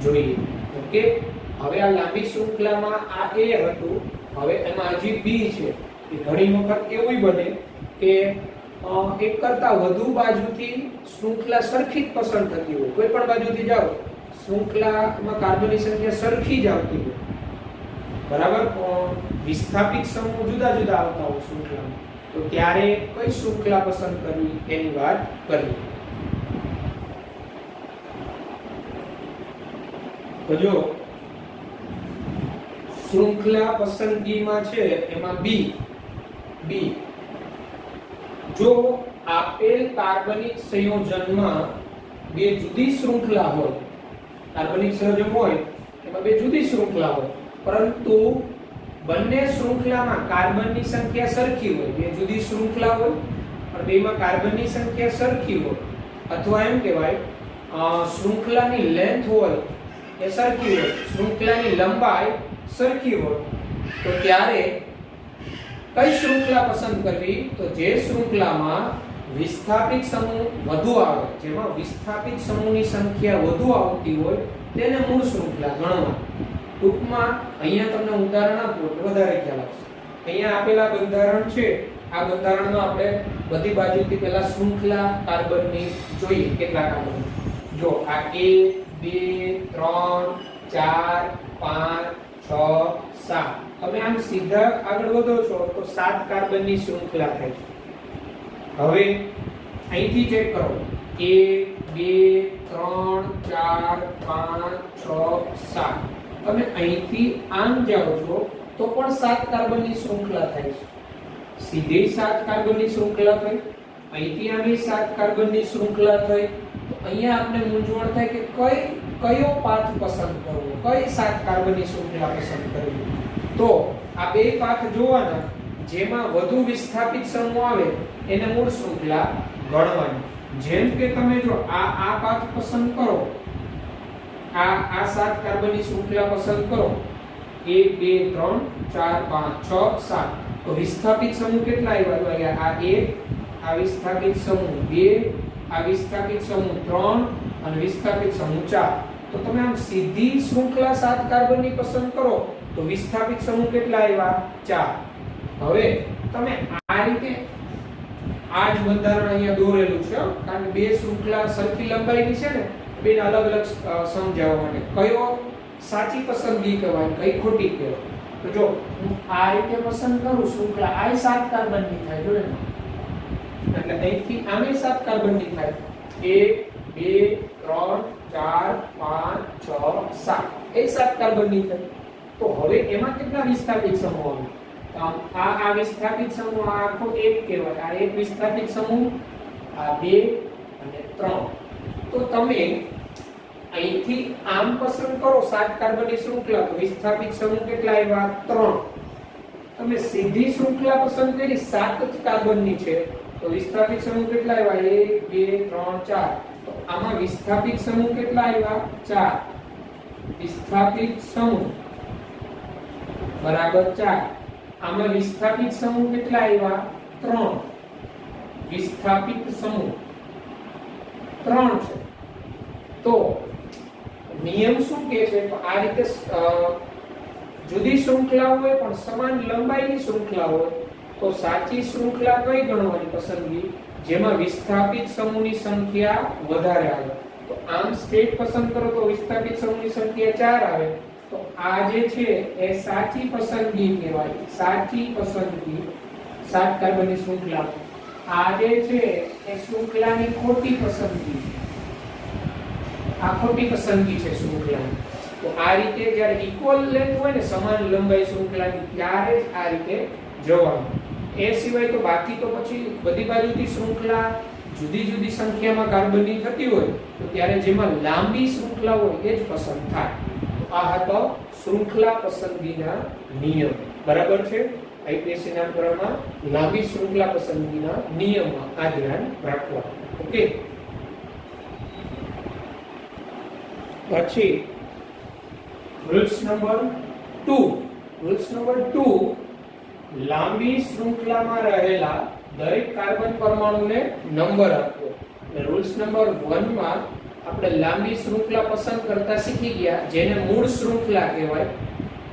[SPEAKER 1] જોઈએ. ઓકે, હવે આ લાંબી શૃંખલામાં આ એ હતું. હવે એમાં હજી બી છે. ઘણી વખત એવું બને કે એક કરતા વધુ બાજુથી શૃંખલા સરખી જ પસંદ થતી હોય. કોઈ પણ બાજુથી જાઓ શૃંખલામાં કાર્બનની સંખ્યા સરખી જ આવતી હોય. બરાબર, વિસ્થાપિત સમૂહ જુદા જુદા આવતા હોય શૃંખલામાં. તો ત્યારે કઈ શૃંખલા પસંદ કરવી એની વાત કરીએ. તો જો શૃંખલા પસંદગીમાં છે એમાં બી જો આપેલ કાર્બનિક સંયોજનમાં બે જુદી શૃંખલા હોય, કાર્બનિક સંયોજન હોય એમાં બે જુદી શૃંખલા હોય, પરંતુ બંને શૃંખલામાં કાર્બનની સંખ્યા સરખી હોય, બે જુદી શૃંખલા હોય પણ બેમાં કાર્બનની સંખ્યા સરખી હોય, અથવા એમ કહેવાય શૃંખલાની લેન્થ હોય એ સરખી હોય, શૃંખલાની લંબાઈ સરખી હોય, તો ત્યારે કઈ શૃંખલા પસંદ કરવી? તો જે શૃંખલામાં વિસ્થાપિત સમૂહ વધુ આવે, જેમાં વિસ્થાપિત સમૂહની સંખ્યા વધુ આવતી હોય તેને મૂળ શૃંખલા ગણવા. ટૂંકમાં અહીંયા તમને ઉદાહરણ આપું તો વધારે ખ્યાલ આવશે. અહીંયા આપેલા બંધારણ છે. આ બંધારણમાં આપણે બધી બાજુથી પહેલા શૃંખલા કાર્બનની જોઈએ. કેટલા કાર્બન? જો આ 1 2 3 4 5 6 7. તમે આમ સીધા આગળ વધો છો તો 7 કાર્બનની શૃંખલા થાય છે. હવે અહીંથી ચેક કરો 1 2 3 4 5 6 7. તમે અહીંથી આમ જાઓ છો તો પણ 7 કાર્બનની શૃંખલા થાય છે. સીધી 7 કાર્બનની શૃંખલા થઈ, અહીંથી આની 7 કાર્બનની શૃંખલા થઈ. તો અહીંયા આપણે મૂંઝવણ થાય કે કયો પાથ પસંદ કરવો, કઈ 7 કાર્બનની શૃંખલા પસંદ કરવી. તો આ બે પાથ જોવાના, જેમાં વધુ વિસ્થાપિત સમૂહ આવે એને મૂળ શૃંખલા ગણવાની. જેમ કે તમે જો આ પાથ પસંદ કરો, આ 7 કાર્બનની શૃંખલા પસંદ કરો 1 2 3 4 5 6 7. તો વિસ્થાપિત સમૂહ કેટલા આવ્યા? આ 1, આ વિસ્થાપિત સમૂહ 2, આ વિસ્થાપિત સમૂહ 3 અને વિસ્થાપિત સમૂહ 4. તો તમે આમ સીધી શૃંખલા 7 કાર્બનની પસંદ કરો તો વિસ્થાપિત સમૂહ કેટલા આવ્યા? 4. હવે તમે આ રીતે આ જ બંધારણ અહીંયા દોરેલું છે, કારણ કે બે શૃંખલા સરખી લંબાઈની છે ને, બેને અલગ અલગ સમજાવવા માટે કયો સાચી પસંદગી કહેવાય, કઈ ખોટી કહેવાય. તો જો હું આ રીતે પસંદ કરું શૃંખલા, આ 7 કાર્બનની થાય જો ને, એટલે અહીંથી આમે 7 કાર્બનની થાય 1 2 3 4 5 6 7. એ 7 કાર્બનની થાય. તો હવે એમાં કેટલા વિસ્થાપિત સમૂહ આવે? આ વિસ્થાપિત સમૂહ આ આખો એક કહેવાય. આ એક વિસ્થાપિત સમૂહ, આ 2 અને 3. તો તમે અહીંથી આમ પસંદ કરો 7 કાર્બનની શૃંખલા, તો વિસ્થાપિત સમૂહ કેટલા આવ્યા? 3. તમે સીધી શૃંખલા પસંદ કરી 7 જ કાર્બનની છે તો વિસ્થાપિત સમૂહ કેટલા આવ્યા? 1 2 3 4. તો આમાં વિસ્થાપિત સમૂહ કેટલા આવ્યા? 4. વિસ્થાપિત સમૂહ બરાબર 4. આમાં વિસ્થાપિત સમૂહ કેટલા આવ્યા? 3. વિસ્થાપિત સમૂહ 3 છે. તો નિયમ શું કહે છે? તો આ રીતે જુદી શૃંખલા હોય પણ સમાન લંબાઈની શૃંખલા હોય તો સાચી શૃંખલા કઈ ગણવાની પસંદગી? જેમાં વિસ્થાપિત સમૂહની સંખ્યા વધારે આવે. તો આમ સ્ટેટ પસંદ કરો તો વિસ્થાપિત સમૂહની સંખ્યા 4 આવે. તો આ જે છે એ સાચી પસંદગી કહેવાય. સાચી પસંદગી 7 કાર્બનની શૃંખલા. આ જે છે એ શૃંખલાની ખોટી પસંદગી. આ ખોટી પસંદગી છે શૃંખલાની. તો આ રીતે જ્યારે ઇક્વલ લેન્થ હોય ને, સમાન લંબાઈ શૃંખલાની, ત્યારે જ આ રીતે જવાનું. એ સિવાય તો બાકી તો પછી બધી બાજુથી શૃંખલા જુદી જુદી સંખ્યામાં કાર્બનની થતી હોય તો ત્યારે જેમાં લાંબી શૃંખલા હોય એ જ પસંદ થાય. આ હતો શૃંખલા પસંદગીના નિયમ. બરાબર છે? આઈપીએસસી ના પ્રમાણમાં લાંબી શૃંખલા પસંદગીના નિયમમાં આ ધ્યાન રાખવા. ઓકે. પછી રૂલ્સ નંબર 2. રૂલ્સ નંબર 2, લાંબી શૃંખલામાં રહેલા દરેક કાર્બન પરમાણુને નંબર આપવો. એટલે રૂલ્સ નંબર 1 માં આપણે લાંબી શૃંખલા પસંદ કરતા શીખી ગયા, જેને મૂળ શૃંખલા કહેવાય.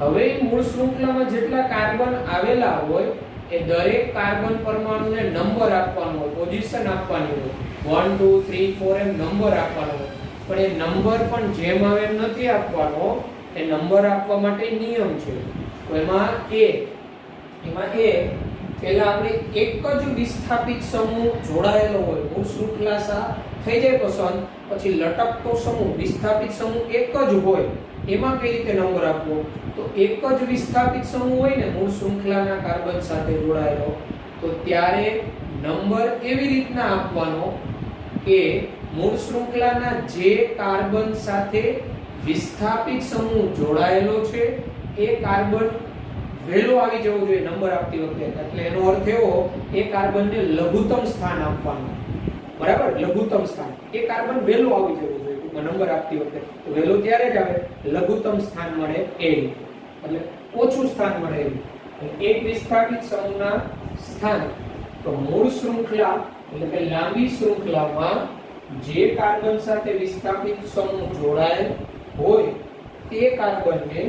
[SPEAKER 1] હવે મૂળ શૃંખલામાં જેટલા કાર્બન આવેલા હોય એ દરેક કાર્બન પરમાણુને નંબર આપવાનો હોય, પોઝિશન આપવાની હોય. 1 2 3 4 એમ નંબર આપવાનો હોય. પણ એ નંબર પણ જેમ આવે એમ નથી આપવાનો. એ નંબર આપવા માટે નિયમ છે. તો એમાં પહેલા આપણે એક જ વિસ્થાપિત સમૂહ જોડાયેલો હોય, મૂળ શૃંખલા થઈ જાય પસંદ, પછી લટકતો સમૂહ, વિસ્થાપિત સમૂહ એક જ હોય, એમાં કઈ રીતે નંબર આપવો? તો એક જ વિસ્થાપિત સમૂહ હોય ને મૂળ શૃંખલાના કાર્બન સાથે જોડાયેલો, તો ત્યારે નંબર એવી રીતના આપવાનો કે મૂળ શૃંખલાના જે કાર્બન સાથે વિસ્થાપિત સમૂહ જોડાયેલો છે એ કાર્બન વહેલો આવી જવો જોઈએ નંબર આપતી વખતે. એટલે એનો અર્થ એવો, એ કાર્બનને લઘુત્તમ સ્થાન આપવાનું. બરાબર? લઘુત્તમ સ્થાન. એ કાર્બન વહેલો આવી જવો જોઈએ નંબર આપતી વખતે. તો વહેલો ત્યારે જ આવે, લઘુત્તમ સ્થાન મળે એ, એટલે ઓછું સ્થાન મળે એ. એક વિસ્થાપિત સમૂહના સ્થાન, તો મૂળ શૃંખલા એટલે કે લાંબી શૃંખલામાં જે કાર્બન સાથે વિસ્થાપિત સમૂહ જોડાયેલ હોય તે કાર્બનને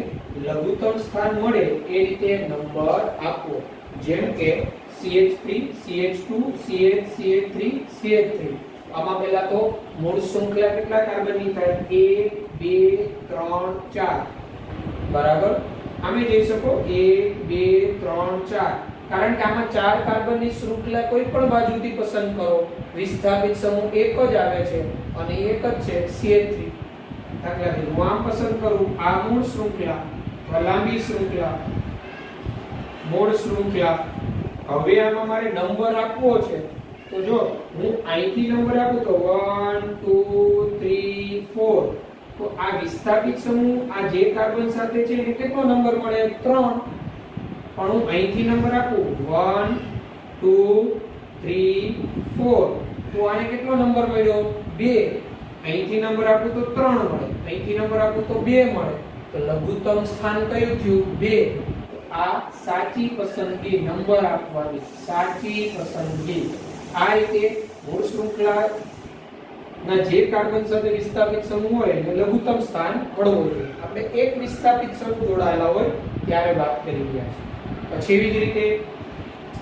[SPEAKER 1] લઘુત્તમ સ્થાન મળે એ રીતે નંબર આપવો. જેમ કે CH3 CH2 CH CH3 CH3. આમાં પહેલા તો મૂળ શૃંખલા કેટલા કાર્બનની થાય? 1 2 3 4. બરાબર? આમે જોઈ શકો 1 2 3 4. કારણ કે આમાં 4 કાર્બનની શૃંખલા કોઈ પણ બાજુથી પસંદ કરો, વિસ્થાપિત સમૂહ એક જ આવે છે અને એક જ છે CH3. દાખલા તરીકે હું આમ પસંદ કરું, આ મૂળ શૃંખલા, લાંબી શૃંખલા, મૂળ શૃંખલા. હવે આમાં મારે નંબર આપવો છે, તો જો હું અહીંથી નંબર આપું તો 1 2 3 4, તો આ વિસ્થાપિત સમૂહ આ જે કાર્બન સાથે છે એને કેટલો નંબર મળે? 3. પણ હું અહીંથી નંબર આપું 1 2 3 4, તો આને કેટલો નંબર મળ્યો? 2. અહીંથી નંબર આપું તો 3 મળે, અહીંથી નંબર આપું તો 2 મળે. તો લઘુત્તમ સ્થાન કયું થયું? 2. આ સાચી પસંદગી, નંબર આપવાની સાચી પસંદગી. આ રીતે મૂળ શૃંખલા ના જે કાર્બન સાથે વિસ્થાપિત સમૂહ હોય એને લઘુત્તમ સ્થાન મળવું જોઈએ. આપણે એક વિસ્થાપિત સમૂહ જોડાયેલા હોય ત્યારે વાત કરી રહ્યા છીએ. પછી એવી જ રીતે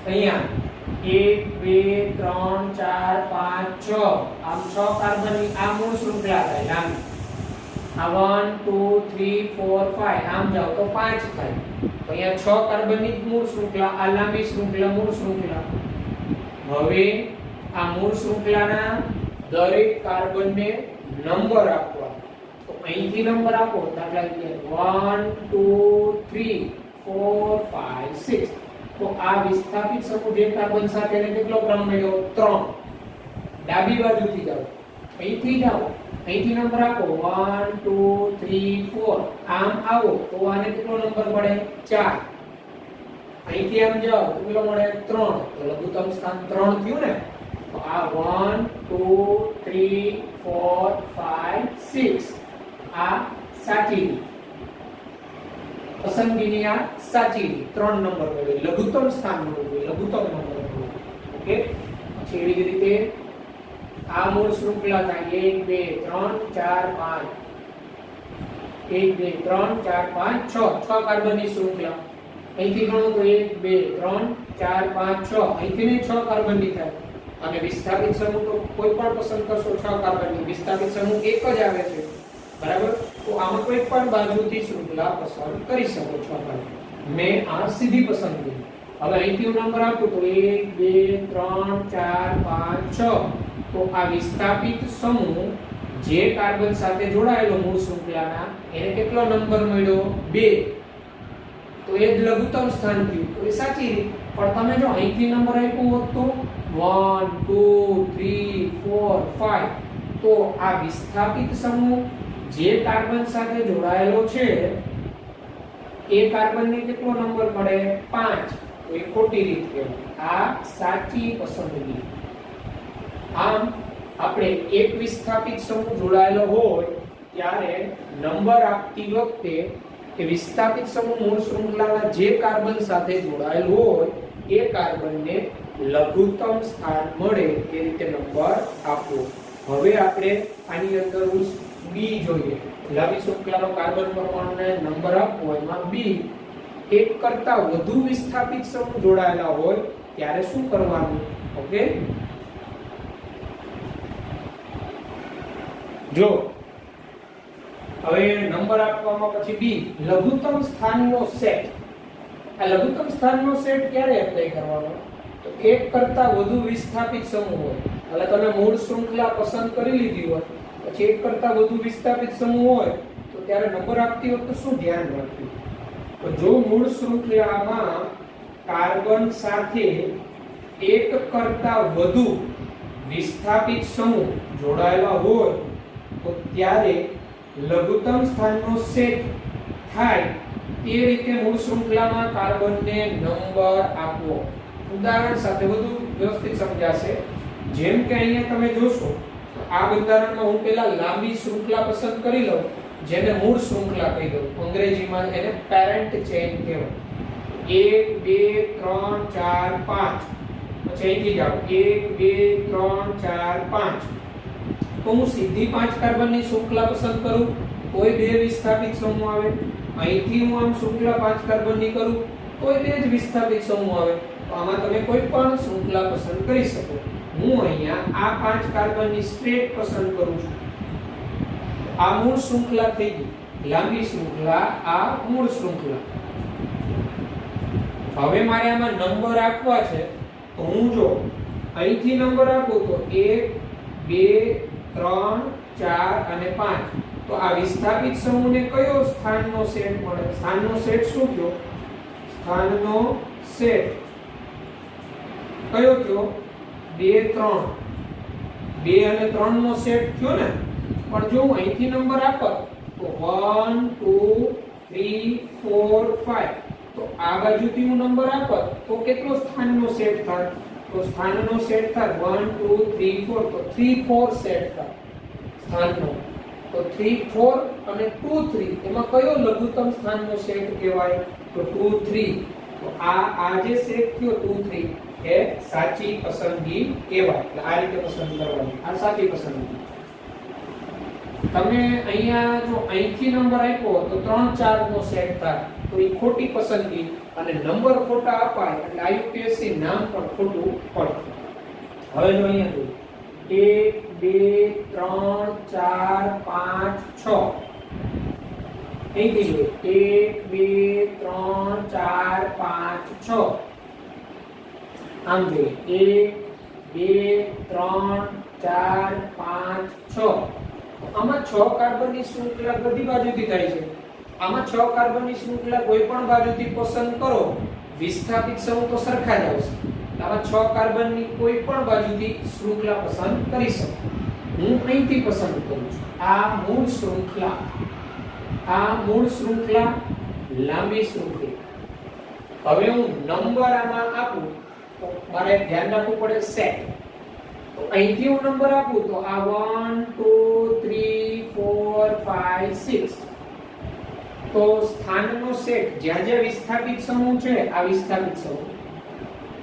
[SPEAKER 1] અહીંયા 1 2 3 4 5 6, આમ 6 કાર્બનની આ મૂળ શૃંખલા થાય લાંબી. આ 1 2 3 4 5, આમ જાવ તો 5 થાય. તો અહીંયા 6 કાર્બનની મૂળ શૃંખલા, આ લાંબી શૃંખલા, મૂળ શૃંખલા. હવે આ મૂળ શૃંખલાના દરેક કાર્બનને નંબર આપવા. તો અહીંથી નંબર આપો. દાખલા તરીકે 1 2 3 4 5 6. તો આ વિસ્થાપિત સમૂહ જે કાર્બન સાથે એને કેટલો ક્રમ મળ્યો? 3. ડાબી બાજુથી જાઓ, અહીંથી જાઓ, અહીંથી નંબર આપો 1 2 3 4, આમ આવો તો આને કેટલો નંબર મળે? 4. અહીંથી આમ જાઓ તો કેટલો મળે? 3. તો લઘુત્તમ સ્થાન 3 થયું ને. તો આ 1 2 3 4 5 6 આ સાચી પસંદગીની, આ સાચી 3 નંબર મળે, લઘુત્તમ સ્થાન મળવું જોઈએ, લઘુત્તમ નંબર મળવું. ઓકે. પછી એવી જ રીતે આ મૂળ શૃંખલા થાય 1 2 3 4 5, 1 2 3 4 5 6, 6 કાર્બનની શૃંખલા. અહીંથી ગણો તો 1 2 3 4 5 6, અહીંથી 6 કાર્બનની થાય. અને વિસ્થાપિત સમૂહ તો કોઈ પણ પસંદ કરશો 6 કાર્બનની, વિસ્થાપિત સમૂહ એક જ આવે છે. બરાબર? તો આમાં કોઈ પણ બાજુથી શૃંખલા પસંદ કરી શકો છો. મેં આ સીધી પસંદગી. હવે અહીંથી હું નંબર આપું તો 1 2 3 4 5 6, તો આ વિસ્થાપિત સમૂહ જે કાર્બન સાથે જોડાયેલો મૂળ શૃંખલાના એને કેટલો નંબર મળ્યો 2, તો એ જ લઘુત્તમ સ્થાન થયું. તો એ સાચી રીત. પણ તમે જો અહીંથી નંબર આપ્યો હોત તો 1 2 3 4 5, તો આ વિસ્થાપિત સમૂહ જે કાર્બન સાથે જોડાયેલો છે એ કાર્બનને કેટલો નંબર મળે 5, તો એ ખોટી રીત કહેવાય. આ સાચી પસંદગી. આમ આપણે એક વિસ્થાપિત સમૂહ જોડાયેલો હોય ત્યારે નંબર આપતી વખતે કે વિસ્થાપિત સમૂહ મૂળ શૃંખલાના જે કાર્બન સાથે જોડાયેલ હોય એ કાર્બનને લઘુત્તમ સ્થાન મળે એ રીતે નંબર આપવો. હવે આપણે આની અંદર બી જોઈએ. લાંબી શૃંખલાનો કાર્બન પરમાણુને નંબર આપવો એમાં બી એક કરતા વધુ વિસ્થાપિત સમૂહ જોડાયેલા હોય ત્યારે શું કરવાનું? ઓકે, જો હવે નંબર આપવામાં પછી બી લઘુત્તમ સ્થાનનો સેટ. આ લઘુત્તમ સ્થાનનો સેટ ક્યારે એપ્લાય કરવાનો? તો એક કરતા વધુ વિસ્થાપિત સમૂહ હોય એટલે તમે મૂળ શૃંખલા પસંદ કરી લીધી હોય પછી એક કરતા વધુ વિસ્થાપિત સમૂહ હોય તો ત્યારે નંબર આપતી વખતે શું ધ્યાન રાખવું? તો જો મૂળ શૃંખલામાં કાર્બન સાથે એક કરતા વધુ વિસ્થાપિત સમૂહ જોડાયેલા હોય તો ત્યારે લઘુત્તમ સ્થાનનો સેટ થાય તે રીતે મૂળ શૃંખલામાં કાર્બનને નંબર આપવો. ઉદાહરણ સાથે વધુ વ્યવસ્થિત સમજાશે. જેમ કે અહીંયા તમે જોશો આ બંધારણમાં હું પહેલા લાંબી શૃંખલા પસંદ કરી લઉં જેને મૂળ શૃંખલા કહી દઉં. અંગ્રેજીમાં એને પેરેન્ટ ચેઇન કહેવાય. 1 2 3 4 5, પછી અહીંથી જાઓ 1 2 3 4 5, તો હું સીધી 5 કાર્બનની શૃંખલા પસંદ કરું તોય બે વિસ્થાપિત સમૂહ આવે. અહીંથી હું આમ શૃંખલા 5 કાર્બનની કરું તોય બે જ વિસ્થાપિત સમૂહ આવે. તો આમાં તમે કોઈ પણ શૃંખલા પસંદ કરી શકો. હું અહીંયા આ 5 કાર્બનની સ્ટ્રેટ પસંદ કરું છું. આ મૂળ શૃંખલા થઈ ગઈ. લાંબી શૃંખલા, આ મૂળ શૃંખલા. હવે મારે આમાં નંબર આપવા છે તો હું જો અહીંથી નંબર આપું તો 1 2 3 4 અને 5, તો આ વિસ્થાપિત સમૂહને કયો સ્થાનનો સેટ મળે? સ્થાનનો સેટ શું થયો? સ્થાનનો સેટ કયો થયો? 2 3, 2 અને 3 નો સેટ થયો ને. પણ જો હું અહીંથી નંબર આપત તો 1 2 3 4 5, તો આ બાજુથી હું નંબર આપત તો કેટલો સ્થાનનો સેટ થાય? તો સ્થાનનો સેટ થાય 1 2 3 4, તો 3 4 સેટ થાય સ્થાનનો. તો 3 4 અને 2 3 એમાં કયો લઘુત્તમ સ્થાનનો સેટ કહેવાય? તો 2 3. તો આ જે સેટ થયો 2 3 એ સાચી પસંદગી કહેવાય. એટલે આ રીતે પસંદ કરવાની. આ સાચી પસંદગી. તમે અહીંયા જો અહીંથી નંબર આપ્યો તો 3 4 નો સેટ થાય તો એ ખોટી પસંદગી, અને નંબર ખોટા અપાય એટલે આઈયુપીએસસી નામ પણ ખોટું પડે. હવે જો અહીંયા જો 1 2 3 4 5 6, અહીંથી જો 1 2 3 4 5 6, આમ જોઈએ 1 2 3 4 5 6. આમાં 6 કાર્બનની શૃંખલા બધી બાજુથી થાય છે. આમાં 6 કાર્બનની શૃંખલા કોઈ પણ બાજુથી પસંદ કરો વિસ્થાપિત સમૂહ તો સરખા જ આવશે. આમાં 6 કાર્બનની કોઈ પણ બાજુથી શૃંખલા પસંદ કરી શકો. હું અહીંથી પસંદ કરું છું આ મૂળ શૃંખલા. આ મૂળ શૃંખલા, લાંબી શૃંખલા. હવે હું નંબર આમાં આપું તો મારે ધ્યાન રાખવું પડે સેટ. તો અહીંથી હું નંબર આપું તો આ 1 2 3 4 5 6, તો સ્થાનનો સેટ જ્યાં જ્યાં વિસ્થાપિત સમૂહ છે આ વિસ્થાપિત સમૂહ,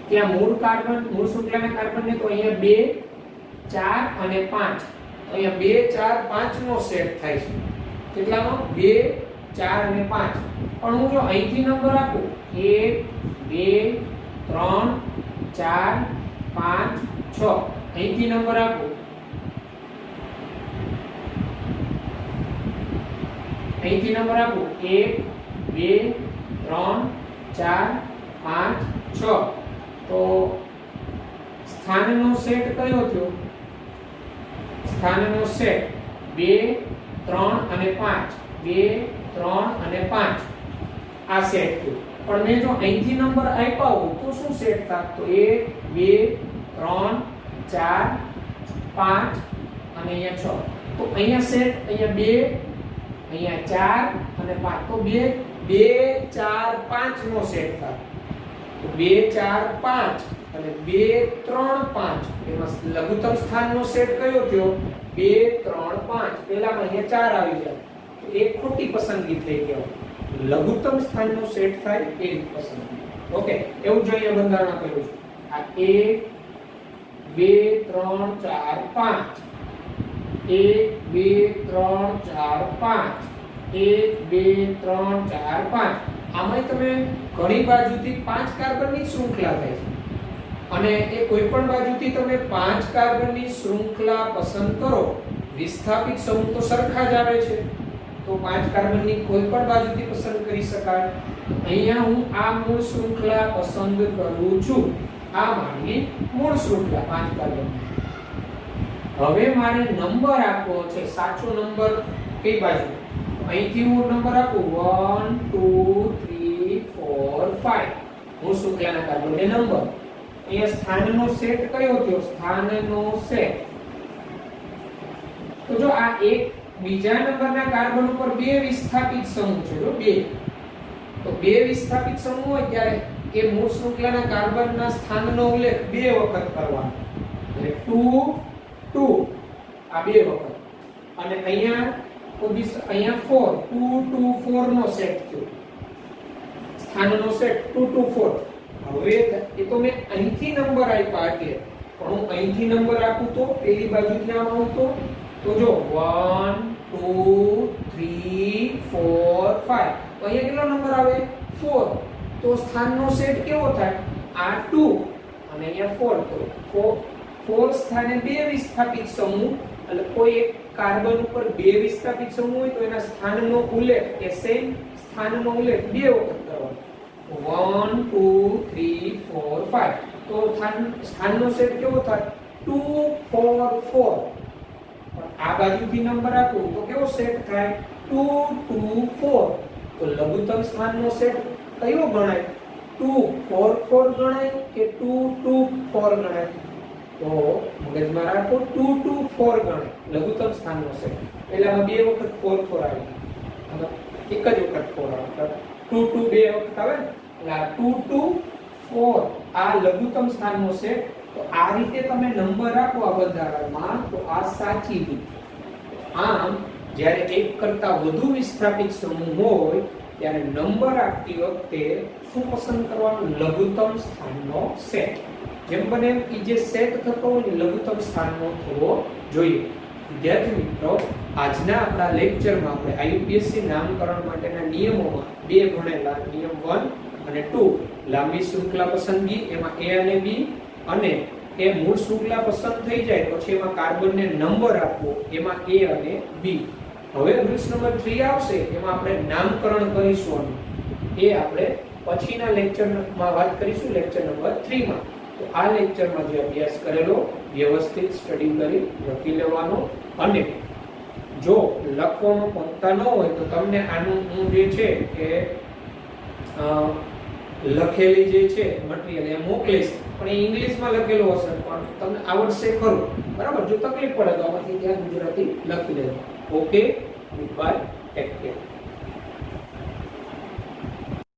[SPEAKER 1] ત્યાં મૂળ કાર્બન, મૂળ શૃંખલાના કાર્બનને તો અહીંયા 2 4 અને 5, તો અહીંયા 2 4 5 નો સેટ થાય છે. કેટલાનો? 2 4 અને 5. પણ હું જો અહીંથી નંબર આપું 1 2 3 4 5 6, અહીંથી નંબર આપો, અહીંથી નંબર આપો 1 2 3 4 5 6, તો સ્થાનનો સેટ કયો થયો? સ્થાનનો સેટ 2 3 અને 5 2 3 અને 5 આ સેટ થયું પણ મેં જો અહીંથી નંબર આપ્યા હોય તો શું સેટ થાત તો 1 2 3 4 5 અને અહીંયા 6 તો અહીંયા સેટ અહીંયા 2 અહીંયા 4 અને 5 તો 2 4 5 નો સેટ થાય તો 2 4 5 અને 2 3 5 એમાં લઘુત્તમ સ્થાનનો સેટ કયો થયો 2 3 5 પહેલામાં અહીંયા 4 આવી જાય તો એક ખોટી પસંદગી થઈ ગયો લઘુત્તમ સ્થાનનો સેટ થાય એ પસંદગી ઓકે એવું જ અહીંયા બંધારણ આપેલું છે આ 1 2 3 4 5 1 2 3 4 5 1 2 3 4 5 આમાં તમે ઘણી બાજુથી 5 કાર્બનની શૃંખલા થાય છે અને એ કોઈ પણ બાજુથી તમે 5 કાર્બનની શૃંખલા પસંદ કરો વિસ્થાપિત સમૂહ તો સરખા જ આવે છે તો 5 કાર્બનની કોઈ પણ બાજુથી પસંદ કરી શકાય અહીંયા હું આ મૂળ શૃંખલા પસંદ કરું છું આ મારી મૂળ શૃંખલા 5 કાર્બન હવે મારે નંબર આપવો છે સાચો નંબર કઈ બાજુ અહીંથી હું નંબર આપું 1 2 3 4 5 હું શૃંખલાના કાર્બનને નંબર અહીંયા સ્થાનનો સેટ કયો થયો સ્થાનનો સેટ તો જો આ એક બીજા નંબરના કાર્બન ઉપર બે વિસ્થાપિત સમૂહ છે જો બે તો બે વિસ્થાપિત સમૂહ હોય ત્યારે એ મૂળ શૃંખલાના કાર્બનના સ્થાનનો ઉલ્લેખ બે વખત કરવાનો એટલે 2 2 આ બે વખત અને અહીંયા 4 2 2 4 નો સેટ થયો સ્થાનનો સેટ 2 2 4 હવે એ તો મેં અહીંથી નંબર આપ્યા એટલે પણ હું અહીંથી નંબર આપું તો પેલી બાજુથી આમ આવતો તો જો 1 2 3 4 5 તો અહીંયા કેટલો નંબર આવે 4 તો સ્થાનનો સેટ કેવો થાય આ 2 અને અહીંયા 4 તો 4 સ્થાને બે વિસ્થાપિત સમૂહ એટલે કોઈ એક કાર્બન ઉપર બે વિસ્થાપિત સમૂહ હોય તો એના સ્થાનનો ઉલ્લેખ કે સેમ સ્થાનનો ઉલ્લેખ બે વખત કરવાનો 1 2 3 4 5 તો સ્થાનનો સેટ કેવો થાય 2 4 4 આ બાજુથી નંબર આપું તો કેવો સેટ થાય 2 2 4 તો લઘુત્તમ સ્થાનનો સેટ કયો ગણાય 2 4 4 ગણાય કે 2 2 4 ગણાય તો મગજમાં રાખો 2 2 4 ગણાય લઘુત્તમ સ્થાનનો સેટ પહેલામાં બે વખત 4 4 આવી અને એક જ વખત 4 આવે 2 2 બે વખત આવે ને એટલે આ 2 2 4 આ લઘુત્તમ સ્થાનનો સેટ તો આ રીતે તમે નંબર આપો આ બંધારણમાં તો આ સાચી રીત આમ જ્યારે એક કરતા વધુ વિસ્થાપિત સમૂહ હોય ત્યારે નંબર આપતી વખતે શું પસંદ કરવાનું લઘુત્તમ સ્થાનનો સેટ જેમ બને એમ કે જે સેટ થતો હોય લઘુત્તમ સ્થાનનો થવો જોઈએ વિદ્યાર્થી મિત્રો આજના આપણા લેક્ચરમાં આપણે આઈયુપીએસસી નામકરણ માટેના નિયમોમાં બે ભણેલા નિયમ 1 અને 2 લાંબી શૃંખલા પસંદગી એમાં A અને B અને એ મૂળ શૃંખલા પસંદ થઈ જાય પછી એમાં કાર્બનને નંબર આપવો એમાં A અને B હવે રૂલ્સ નંબર 3 આવશે એમાં આપણે નામકરણ કરીશું એ આપણે પછીના લેક્ચરમાં વાત કરીશું લેક્ચર નંબર 3 માં તો આ લેક્ચરમાં જે અભ્યાસ કરેલો વ્યવસ્થિત સ્ટડી કરી લખી લેવાનો અને જો લખવામાં પંક્તા ન હોય તો તમને આનું હું જે છે કે લખેલી જે છે મટીરીયલ એ મોકલીશ પણ એ ઇંગ્લિશમાં લખેલું હશે પણ તમને આવડશે ખરું બરાબર જો તકલીફ પડે તો આમાંથી ત્યાં ગુજરાતી લખી દેજો okay good bye take care